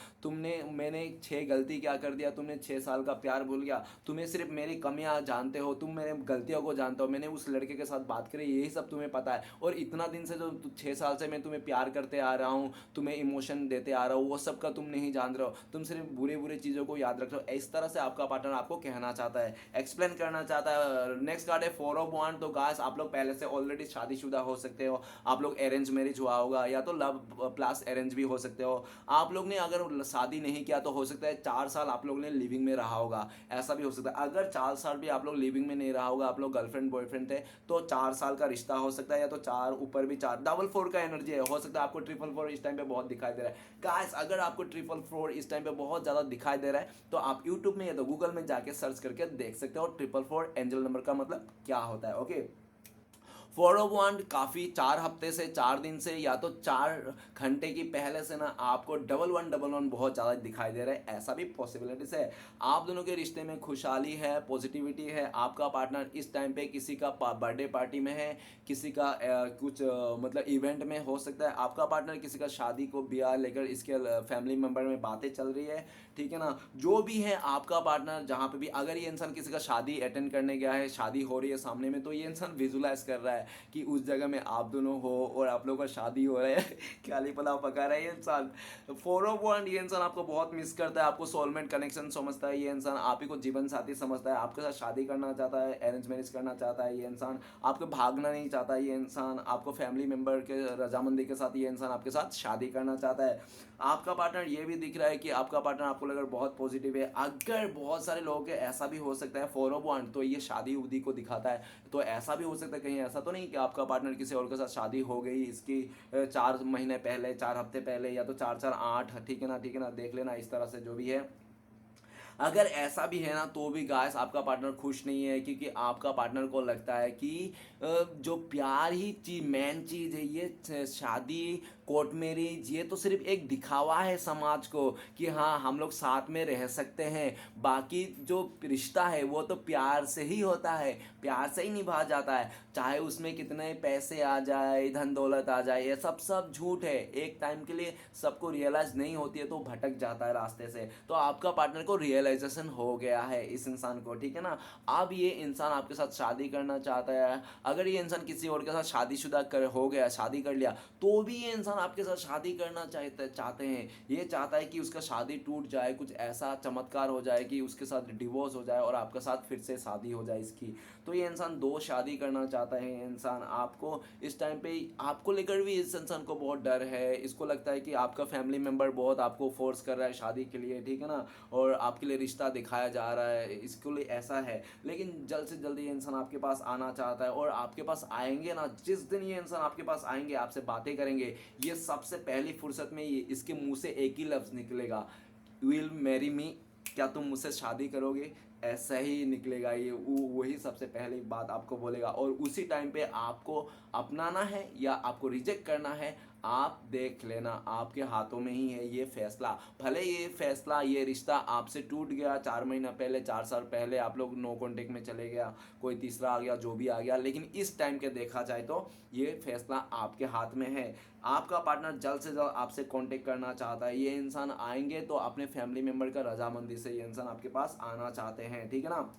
मैंने 6 गलती क्या कर दिया, तुमने 6 साल का प्यार भूल गया, तुम्हें सिर्फ मेरी कमियां जानते हो, तुम मेरे गलतियों को जानते हो, मैंने उस लड़के के साथ बात करी, यही सब तुम्हें पता है। और इतना दिन से जो 6 साल से मैं तुम्हें प्यार करते आ रहा हूँ, तुम्हें इमोशन देते आ रहा हूँ, वो सब का तुम नहीं जान रहे हो, तुम सिर्फ बुरे बुरे चीज़ों को याद रख रहे हो। इस तरह से आपका पार्टनर आपको कहना चाहता है, एक्सप्लेन करना चाहता है। नेक्स्ट कार्ड है 4 ऑफ वांड। तो गाइस आप लोग पहले से ऑलरेडी शादीशुदा हो सकते हो, आप लोग अरेंज मैरिज हुआ होगा या तो लव प्लस अरेंज भी हो सकते हो। आप लोग ने अगर शादी नहीं किया तो हो सकता है 4 साल आप लोग ने लिविंग में रहा होगा, ऐसा भी हो सकता है। अगर 4 साल भी आप लोग लिविंग में नहीं रहा होगा, आप लोग गर्लफ्रेंड बॉयफ्रेंड थे, तो 4 साल का रिश्ता हो सकता है, या तो 4 ऊपर भी 4 डबल 4 का एनर्जी है, हो सकता है आपको 444 इस टाइम पे बहुत दिखाई दे रहा है। गाइस अगर आपको 444 इस टाइम पे बहुत ज़्यादा दिखाई दे रहा है तो आप यूट्यूब में या तो गूगल में जाके सर्च करके देख सकते हो 444 एंजल नंबर का मतलब क्या होता है। ओके, 4 ऑफ वांड काफ़ी 4 हफ्ते से 4 दिन से या तो 4 घंटे की पहले से ना आपको डबल वन बहुत ज़्यादा दिखाई दे रहा है, ऐसा भी पॉसिबिलिटीज है। आप दोनों के रिश्ते में खुशहाली है, पॉजिटिविटी है। आपका पार्टनर इस टाइम पे किसी का बर्थडे पार्टी में है, किसी का कुछ मतलब इवेंट में हो सकता है। आपका पार्टनर किसी का शादी को ब्याह लेकर इसके फैमिली मेम्बर में बातें चल रही है, ठीक है ना। जो भी है आपका पार्टनर जहाँ पे भी, अगर ये इंसान किसी का शादी अटेंड करने गया है, शादी हो रही है सामने में, तो ये इंसान विजुलाइज कर रहा है कि उस जगह में आप दोनों हो और आप लोगों का शादी हो रहा है काली पुलाव पका रहा है ये इंसान। 4 ऑफ वांड ये इंसान आपको बहुत मिस करता है, आपको सोलमेट कनेक्शन समझता है, ये इंसान आप ही को जीवन साथी समझता है, आपके साथ शादी करना चाहता है, अरेंज मैरिज करना चाहता है। ये इंसान आपको भागना नहीं चाहता, ये इंसान आपको फैमिली मेम्बर के रजामंदी के साथ ये इंसान आपके साथ शादी करना चाहता है। आपका पार्टनर ये भी दिख रहा है कि आपका पार्टनर आपको लगा बहुत पॉजिटिव है। अगर बहुत सारे लोगों के ऐसा भी हो सकता है 4 ऑफ वांड तो ये शादी उदी को दिखाता है, तो ऐसा भी हो सकता है कहीं ऐसा तो नहीं कि आपका पार्टनर किसी और के साथ शादी हो गई इसकी 4 महीने पहले, 4 हफ्ते पहले, या तो 4 4 8, ठीक है ना, ठीक है ना। देख लेना इस तरह से जो भी है। अगर ऐसा भी है ना तो भी गाइस आपका पार्टनर खुश नहीं है, क्योंकि आपका पार्टनर को लगता है कि जो प्यार ही मेन चीज़ है, ये शादी कोर्ट मैरिज ये तो सिर्फ एक दिखावा है समाज को कि हाँ हम लोग साथ में रह सकते हैं, बाकी जो रिश्ता है वो तो प्यार से ही होता है, प्यार से ही निभा जाता है। चाहे उसमें कितने पैसे आ जाए, धन दौलत आ जाए, ये सब सब झूठ है। एक टाइम के लिए सबको रियलाइज नहीं होती है तो भटक जाता है रास्ते से। तो आपका पार्टनर को रियलाइजेशन हो गया है इस इंसान को, ठीक है ना। अब ये इंसान आपके साथ शादी करना चाहता है। अगर ये इंसान किसी और के साथ शादीशुदा हो गया, शादी कर लिया, तो भी ये इंसान आपके साथ शादी करना चाहते हैं। ये चाहता है कि उसका शादी टूट जाए, कुछ ऐसा चमत्कार हो जाए कि उसके साथ डिवोर्स हो जाए और आपके साथ फिर से शादी हो जाए इसकी। तो ये इंसान 2 शादी करना चाहता है। ये इंसान आपको इस टाइम पे आपको लेकर भी इस इंसान को बहुत डर है। इसको लगता है कि आपका फैमिली मेम्बर बहुत आपको फोर्स कर रहा है शादी के लिए, ठीक है ना, और आपके लिए रिश्ता दिखाया जा रहा है, इसके लिए ऐसा है। लेकिन जल्द से जल्द ये इंसान आपके पास आना चाहता है, और आपके पास आएंगे ना, जिस दिन ये इंसान आपके पास आएंगे, आपसे बातें करेंगे, ये सबसे पहली फुर्सत में इसके मुंह से एक ही लफ्ज़ निकलेगा, विल मैरी मी, क्या तुम मुझसे शादी करोगे। ऐसा ही निकलेगा ये, वही सबसे पहली बात आपको बोलेगा। और उसी टाइम पे आपको अपनाना है या आपको रिजेक्ट करना है, आप देख लेना, आपके हाथों में ही है ये फैसला। भले ये फैसला, ये रिश्ता आपसे टूट गया 4 महीना पहले, 4 साल पहले आप लोग नो कॉन्टेक्ट में चले गया, कोई तीसरा आ गया, जो भी आ गया, लेकिन इस टाइम के देखा जाए तो ये फैसला आपके हाथ में है। आपका पार्टनर जल्द से जल्द आपसे कांटेक्ट करना चाहता है। ये इंसान आएंगे तो अपने फैमिली मेम्बर का रजामंदी से ये इंसान आपके पास आना चाहते हैं, ठीक है ना।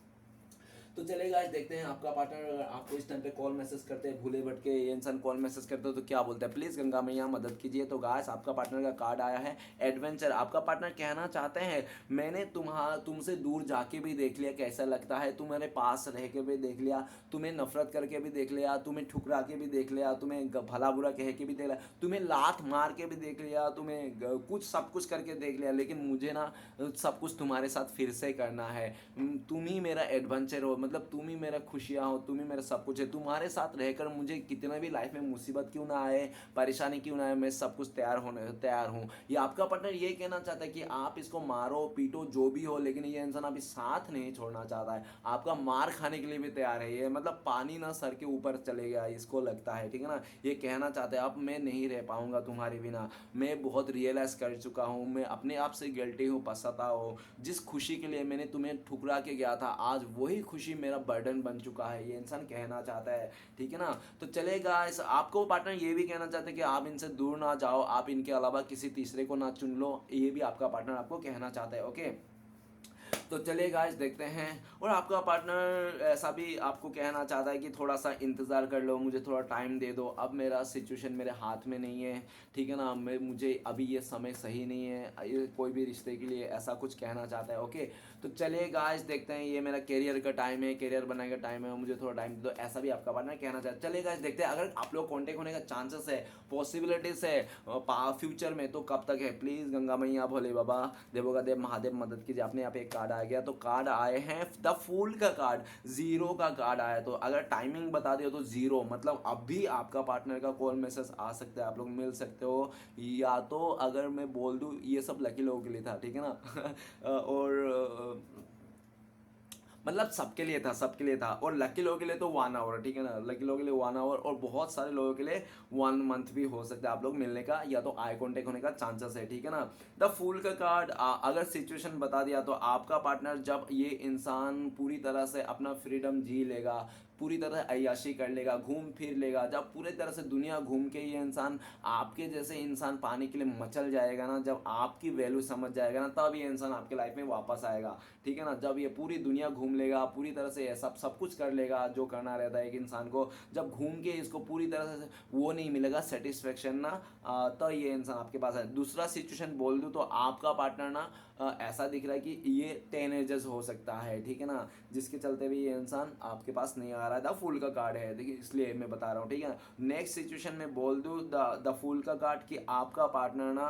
तो चले गाइस देखते हैं आपका पार्टनर आपको इस टाइम पे कॉल मैसेज करते हैं, भूले भटके ये इंसान कॉल मैसेज करते हो तो क्या बोलते हैं, प्लीज़ गंगा मैया मदद कीजिए। तो गाइस आपका पार्टनर का कार्ड आया है एडवेंचर। आपका पार्टनर कहना चाहते हैं मैंने तुमसे दूर जाके भी देख लिया कैसा लगता है, तुम्हारे पास रह के भी देख लिया, तुम्हें नफरत करके भी देख लिया, तुम्हें ठुकरा के भी देख लिया, तुम्हें भला बुरा कह के भी देख लिया, तुम्हें लात मार के भी देख लिया, तुम्हें कुछ सब कुछ करके देख लिया, लेकिन मुझे ना सब कुछ तुम्हारे साथ फिर से करना है। तुम ही मेरा एडवेंचर हो, मतलब तुम ही मेरा खुशियाँ हो, तुम ही मेरा सब कुछ है। तुम्हारे साथ रहकर मुझे कितना भी लाइफ में मुसीबत क्यों ना आए, परेशानी क्यों ना आए, मैं सब कुछ तैयार हूँ। ये आपका पार्टनर ये कहना चाहता है कि आप इसको मारो पीटो जो भी हो, लेकिन ये इंसान अभी साथ नहीं छोड़ना चाहता है, आपका मार खाने के लिए भी तैयार है। ये मतलब पानी ना सर के ऊपर चले गया इसको लगता है, ठीक है ना। ये कहना चाहते हैं अब मैं नहीं रह पाऊंगा तुम्हारे बिना, मैं बहुत रियलाइज़ कर चुका हूँ, मैं अपने आप से गिल्टी हूँ, पछताता हूँ। जिस खुशी के लिए मैंने तुम्हें ठुकरा के गया था, आज वही खुशी मेरा बर्डन बन चुका है, ये इंसान कहना चाहता है, ठीक है ना। तो चलेगा, इस आपको पार्टनर ये भी कहना चाहते हैं कि आप इनसे दूर ना जाओ, आप इनके अलावा किसी तीसरे को ना चुन लो, ये भी आपका पार्टनर आपको कहना चाहता है। ओके, तो चलिए गाइस देखते हैं। और आपका पार्टनर ऐसा भी आपको कहना चाहता है कि थोड़ा सा इंतज़ार कर लो, मुझे थोड़ा टाइम दे दो, अब मेरा सिचुएशन मेरे हाथ में नहीं है, ठीक है ना, मैं मुझे अभी ये समय सही नहीं है ये कोई भी रिश्ते के लिए, ऐसा कुछ कहना चाहता है। ओके, तो चलिए गाइस देखते हैं, ये मेरा करियर का टाइम है, करियर बनाने का टाइम है, मुझे थोड़ा टाइम दे दो, ऐसा भी आपका पार्टनर कहना चाहता है। चलिए गाइस देखते हैं, अगर आप लोग कॉन्टेक्ट होने का चांसेस है, पॉसिबिलिटीज है फ्यूचर में, तो कब तक है। प्लीज़ गंगा मैया भोले बाबा देवों का देव महादेव मदद कीजिए। आपने यहाँ पे एक कार्ड आ गया, तो कार्ड आए हैं द फूल का कार्ड, जीरो का कार्ड आया। तो अगर टाइमिंग बता दियो तो जीरो, मतलब अभी आपका पार्टनर का कॉल मैसेज आ सकता है, आप लोग मिल सकते हो। या तो अगर मैं बोल दूँ ये सब लकी लोगों के लिए था, ठीक है ना और मतलब सबके लिए था, सबके लिए था। और लकी लोगों के लिए तो 1 आवर, ठीक है ना, लकी लोगों के लिए 1 आवर, और बहुत सारे लोगों के लिए 1 मंथ भी हो सकता है आप लोग मिलने का या तो आई कांटेक्ट होने का चांसेस है, ठीक है ना। द फूल का कार्ड अगर सिचुएशन बता दिया तो आपका पार्टनर, जब ये इंसान पूरी तरह से अपना फ्रीडम जी लेगा, पूरी तरह अय्याशी कर लेगा, घूम फिर लेगा, जब पूरी तरह से दुनिया घूम के ये इंसान आपके जैसे इंसान पाने के लिए मचल जाएगा ना, जब आपकी वैल्यू समझ जाएगा ना, तब ये इंसान आपके लाइफ में वापस आएगा, ठीक है ना। जब ये पूरी दुनिया घूम लेगा, पूरी तरह से सब सब कुछ कर लेगा जो करना रहता है एक इंसान को, जब घूम के इसको पूरी तरह से वो नहीं मिलेगा सेटिस्फेक्शन ना, तो ये इंसान आपके पास है। दूसरा सिचुएशन बोल दूँ तो आपका पार्टनर ना ऐसा दिख रहा है कि ये टीनेजर्स हो सकता है, ठीक है ना, जिसके चलते भी ये इंसान आपके पास नहीं आ रहा है। द फूल का कार्ड है, देखिए इसलिए मैं बता रहा हूँ, ठीक है। नेक्स्ट सिचुएशन में बोल दूँ द फूल का कार्ड कि आपका पार्टनर ना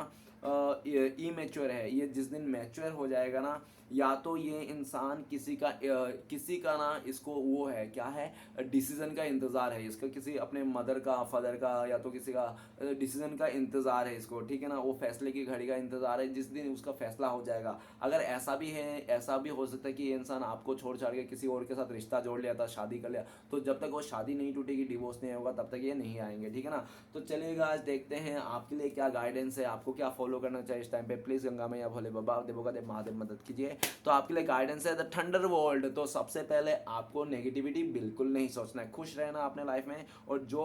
इमेच्योर है, ये जिस दिन मैच्योर हो जाएगा ना, या तो ये इंसान किसी का ना इसको वो है क्या है, डिसीजन का इंतज़ार है इसका, किसी अपने मदर का फादर का या तो किसी का डिसीजन का इंतज़ार है इसको, ठीक है ना, वो फैसले की घड़ी का इंतज़ार है जिस दिन उसका फैसला हो जाएगा। अगर ऐसा भी है, ऐसा भी हो सकता है कि ये इंसान आपको छोड़ छाड़ के किसी और के साथ रिश्ता जोड़ लिया था, शादी कर लिया, तो जब तक वो शादी नहीं टूटेगी, डिवोर्स नहीं होगा, तब तक ये नहीं आएंगे, ठीक है ना। तो चलिएगा आज देखते हैं आपके लिए क्या गाइडेंस है, आपको क्या फॉलो करना चाहिए इस टाइम पे। प्लीज़ गंगा मैया भोले बाबा देवों का देव महादेव मदद कीजिए। तो आपके लिए गाइडेंस है द थंडर वर्ल्ड। तो सबसे पहले आपको नेगेटिविटी बिल्कुल नहीं सोचना है, खुश रहना अपने लाइफ में, और जो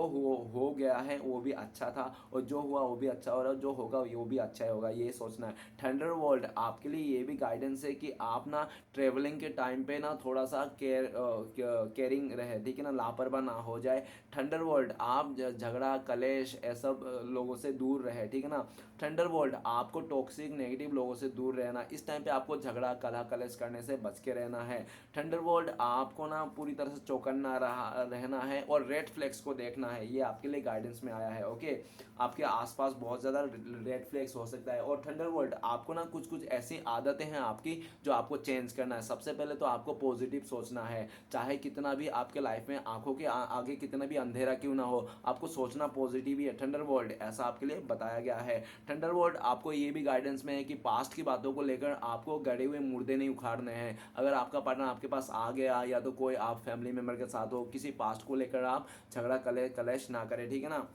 हो गया है वो भी अच्छा था, और जो हुआ वो भी अच्छा हो रहा है, जो होगा वो भी अच्छा ही होगा, ये सोचना है। थंडर वर्ल्ड आपके लिए ये भी गाइडेंस है कि आप ना ट्रेवलिंग के टाइम पे ना थोड़ा सा केयरिंग रहे, ठीक है ना, लापरवाह ना हो जाए। थंडर वर्ल्ड आप झगड़ा कलेश ऐसा लोगों से दूर रहे, ठीक है ना। थंडर वर्ल्ड आपको टॉक्सिक नेगेटिव लोगों से दूर रहना, इस टाइम पे आपको झगड़ा कलह कलेश करने से बच के रहना है। थंडर वर्ल्ड आपको ना पूरी तरह से चौकन्ना रहना है, और रेड फ्लैग्स को देखना है, ये आपके लिए गाइडेंस में आया है। ओके, आपके आसपास बहुत ज़्यादा रेड फ्लैग्स हो सकता है। और थंडर वर्ल्ड आपको ना कुछ कुछ ऐसी आदतें हैं आपकी जो आपको चेंज करना है। सबसे पहले तो आपको पॉजिटिव सोचना है, चाहे कितना भी आपके लाइफ में आंखों के आगे कितना भी अंधेरा क्यों ना हो, आपको सोचना पॉजिटिव ही है। थंडर वर्ल्ड ऐसा आपके लिए बताया गया है। थंडर वर्ल्ड आपको ये भी गाइडेंस में है कि पास्ट की बातों को लेकर आपको गड़े हुए मुर्दे नहीं उखाड़ने हैं। अगर आपका पार्टनर आपके पास आ गया, या तो कोई आप फैमिली मेम्बर के साथ हो, किसी पास्ट को लेकर आप झगड़ा कलेश ना करें, ठीक है ना।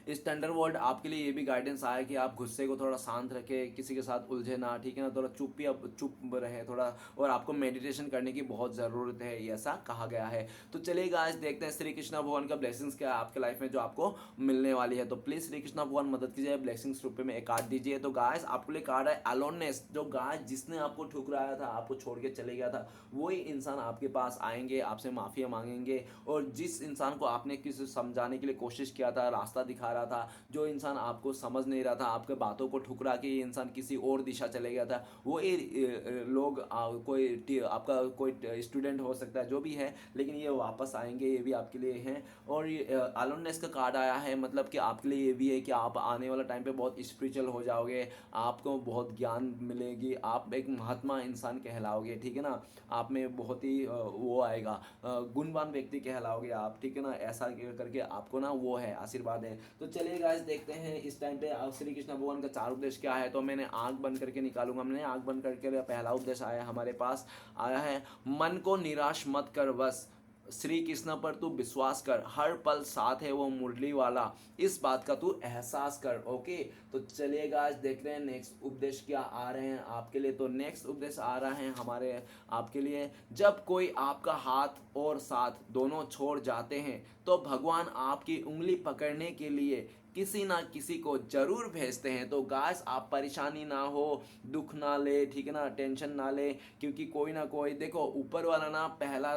इस थंडर वर्ल्ड आपके लिए ये भी गाइडेंस आया कि आप गुस्से को थोड़ा शांत रखें, किसी के साथ उलझे ना, ठीक है ना, थोड़ा चुप रहे थोड़ा, और आपको मेडिटेशन करने की बहुत ज़रूरत है, ये ऐसा कहा गया है। तो चलिए आज देखते हैं श्री कृष्णा भगवान का ब्लेसिंग्स क्या है आपके लाइफ में जो आपको मिलने वाली है। तो प्लीज़ श्री कृष्णा भगवान मदद कीजिए, ब्लेसिंग्स रूप में एक कार्ड दीजिए। तो गाइस आपके लिए कार्ड है अलोननेस। जो गाय जिसने आपको ठुकराया था, आपको छोड़ के चले गया था, वही इंसान आपके पास आएंगे, आपसे माफ़िया मांगेंगे, और जिस इंसान को आपने किसी समझाने के लिए कोशिश किया था, रास्ता दिखा दिखा रहा था, जो इंसान आपको समझ नहीं रहा था, आपके बातों को ठुकरा के ये इंसान किसी और दिशा चले गया था, वो ये लोग आपका कोई स्टूडेंट हो सकता है, जो भी है, लेकिन ये वापस आएंगे, ये भी आपके लिए हैं। और ये अलोननेस का कार्ड आया है, मतलब कि आपके लिए ये भी है कि आप आने वाला टाइम पे बहुत स्पिरिचुअल हो जाओगे, आपको बहुत ज्ञान मिलेगी, आप एक महात्मा इंसान कहलाओगे, ठीक है ना, आप में बहुत ही वो आएगा, गुणवान व्यक्ति कहलाओगे आप, ठीक है ना, ऐसा करके आपको ना वो है, आशीर्वाद है। तो चलिए गाइस देखते हैं इस टाइम पे श्री कृष्ण भगवान का 4 उपदेश क्या है। तो मैंने आंख बंद करके निकालूंगा, मैंने आंख बंद करके पहला उपदेश आया हमारे पास, आया है, मन को निराश मत कर, बस श्री कृष्ण पर तू विश्वास कर, हर पल साथ है वो मुरली वाला, इस बात का तू एहसास कर। ओके, तो चलिए गाइस देख रहे हैं नेक्स्ट उपदेश क्या आ रहे हैं आपके लिए। तो नेक्स्ट उपदेश आ रहा है हमारे आपके लिए, जब कोई आपका हाथ और साथ दोनों छोड़ जाते हैं तो भगवान आपकी उंगली पकड़ने के लिए किसी ना किसी को जरूर भेजते हैं। तो गाइस आप परेशानी ना हो, दुख ना ले, ठीक है ना, टेंशन ना ले, क्योंकि कोई ना कोई, देखो ऊपर वाला ना पहला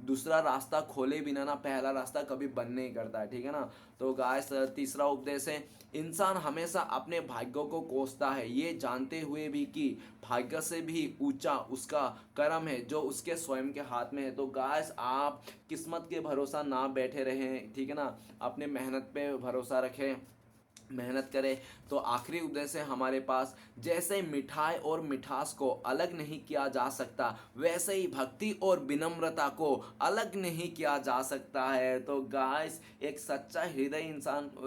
दूसरा रास्ता खोले बिना ना पहला रास्ता कभी बंद नहीं करता है, ठीक है ना। तो गाइस तीसरा उपदेश है, इंसान हमेशा अपने भाग्यों को कोसता है, ये जानते हुए भी कि भाग्य से भी ऊंचा उसका कर्म है जो उसके स्वयं के हाथ में है। तो गाइस आप किस्मत के भरोसा ना बैठे रहें, ठीक है ना, अपने मेहनत पे भरोसा रखें, मेहनत करें। तो आखिरी उद्देश्य है हमारे पास, जैसे मिठाई और मिठास को अलग नहीं किया जा सकता, वैसे ही भक्ति और विनम्रता को अलग नहीं किया जा सकता है। तो गाइस एक सच्चा हृदय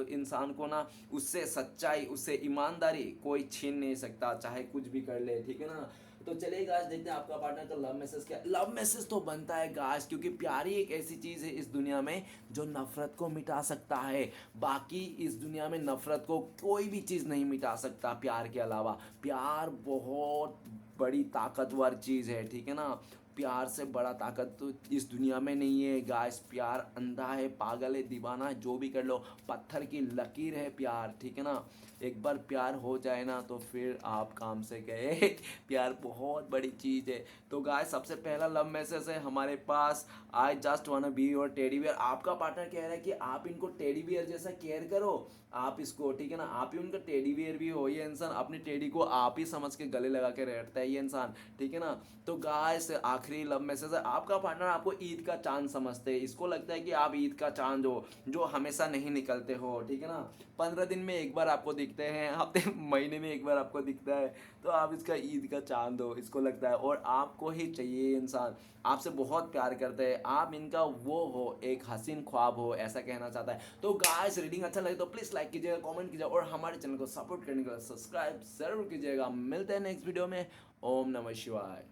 इंसान को ना, उससे सच्चाई, उससे ईमानदारी कोई छीन नहीं सकता, चाहे कुछ भी कर ले, ठीक है ना। तो चलिए गाइस देखते हैं आपका पार्टनर का लव मैसेज क्या। लव मैसेज तो बनता है गाइस, क्योंकि प्यार ही एक ऐसी चीज है इस दुनिया में जो नफरत को मिटा सकता है। बाकी इस दुनिया में नफरत को कोई भी चीज नहीं मिटा सकता प्यार के अलावा। प्यार बहुत बड़ी ताकतवर चीज है, ठीक है ना, प्यार से बड़ा ताकत तो इस दुनिया में नहीं है गाइस। प्यार अंधा है, पागल है, दीवाना है, जो भी कर लो, पत्थर की लकीर है प्यार, ठीक है ना। एक बार प्यार हो जाए ना तो फिर आप काम से गए प्यार बहुत बड़ी चीज़ है। तो गाइस सबसे पहला लव मैसेज है हमारे पास, I just want be your teddy bear. आपका पार्टनर कह रहा है कि आप इनको टेडी बियर जैसा केयर करो, आप इसको, ठीक है ना, आप ही उनका टेडी बियर भी हो। ये इंसान अपनी टेडी को आप ही समझ के गले लगा के रहता है ये इंसान, ठीक है ना। तो गाइस आखिरी लव मैसेज है, आपका पार्टनर आपको ईद का चांद समझते हैं, इसको लगता है कि आप ईद का चांद हो जो हमेशा नहीं निकलते हो, ठीक है ना, 15 दिन में एक बार आपको दिखते हैं, हफ्ते महीने में एक बार आपको दिखता है, तो आप इसका ईद का चांद हो, इसको लगता है। और आपको ही चाहिए ये इंसान, आपसे बहुत प्यार करते हैं, आप इनका वो हो, एक हसीन ख्वाब हो, ऐसा कहना चाहता है। तो गाइस रीडिंग अच्छा लगे तो प्लीज लाइक कीजिएगा, कमेंट कीजिएगा और हमारे चैनल को सपोर्ट करने के लिए सब्सक्राइब जरूर कीजिएगा। मिलते हैं नेक्स्ट वीडियो में। ओम नमः शिवाय।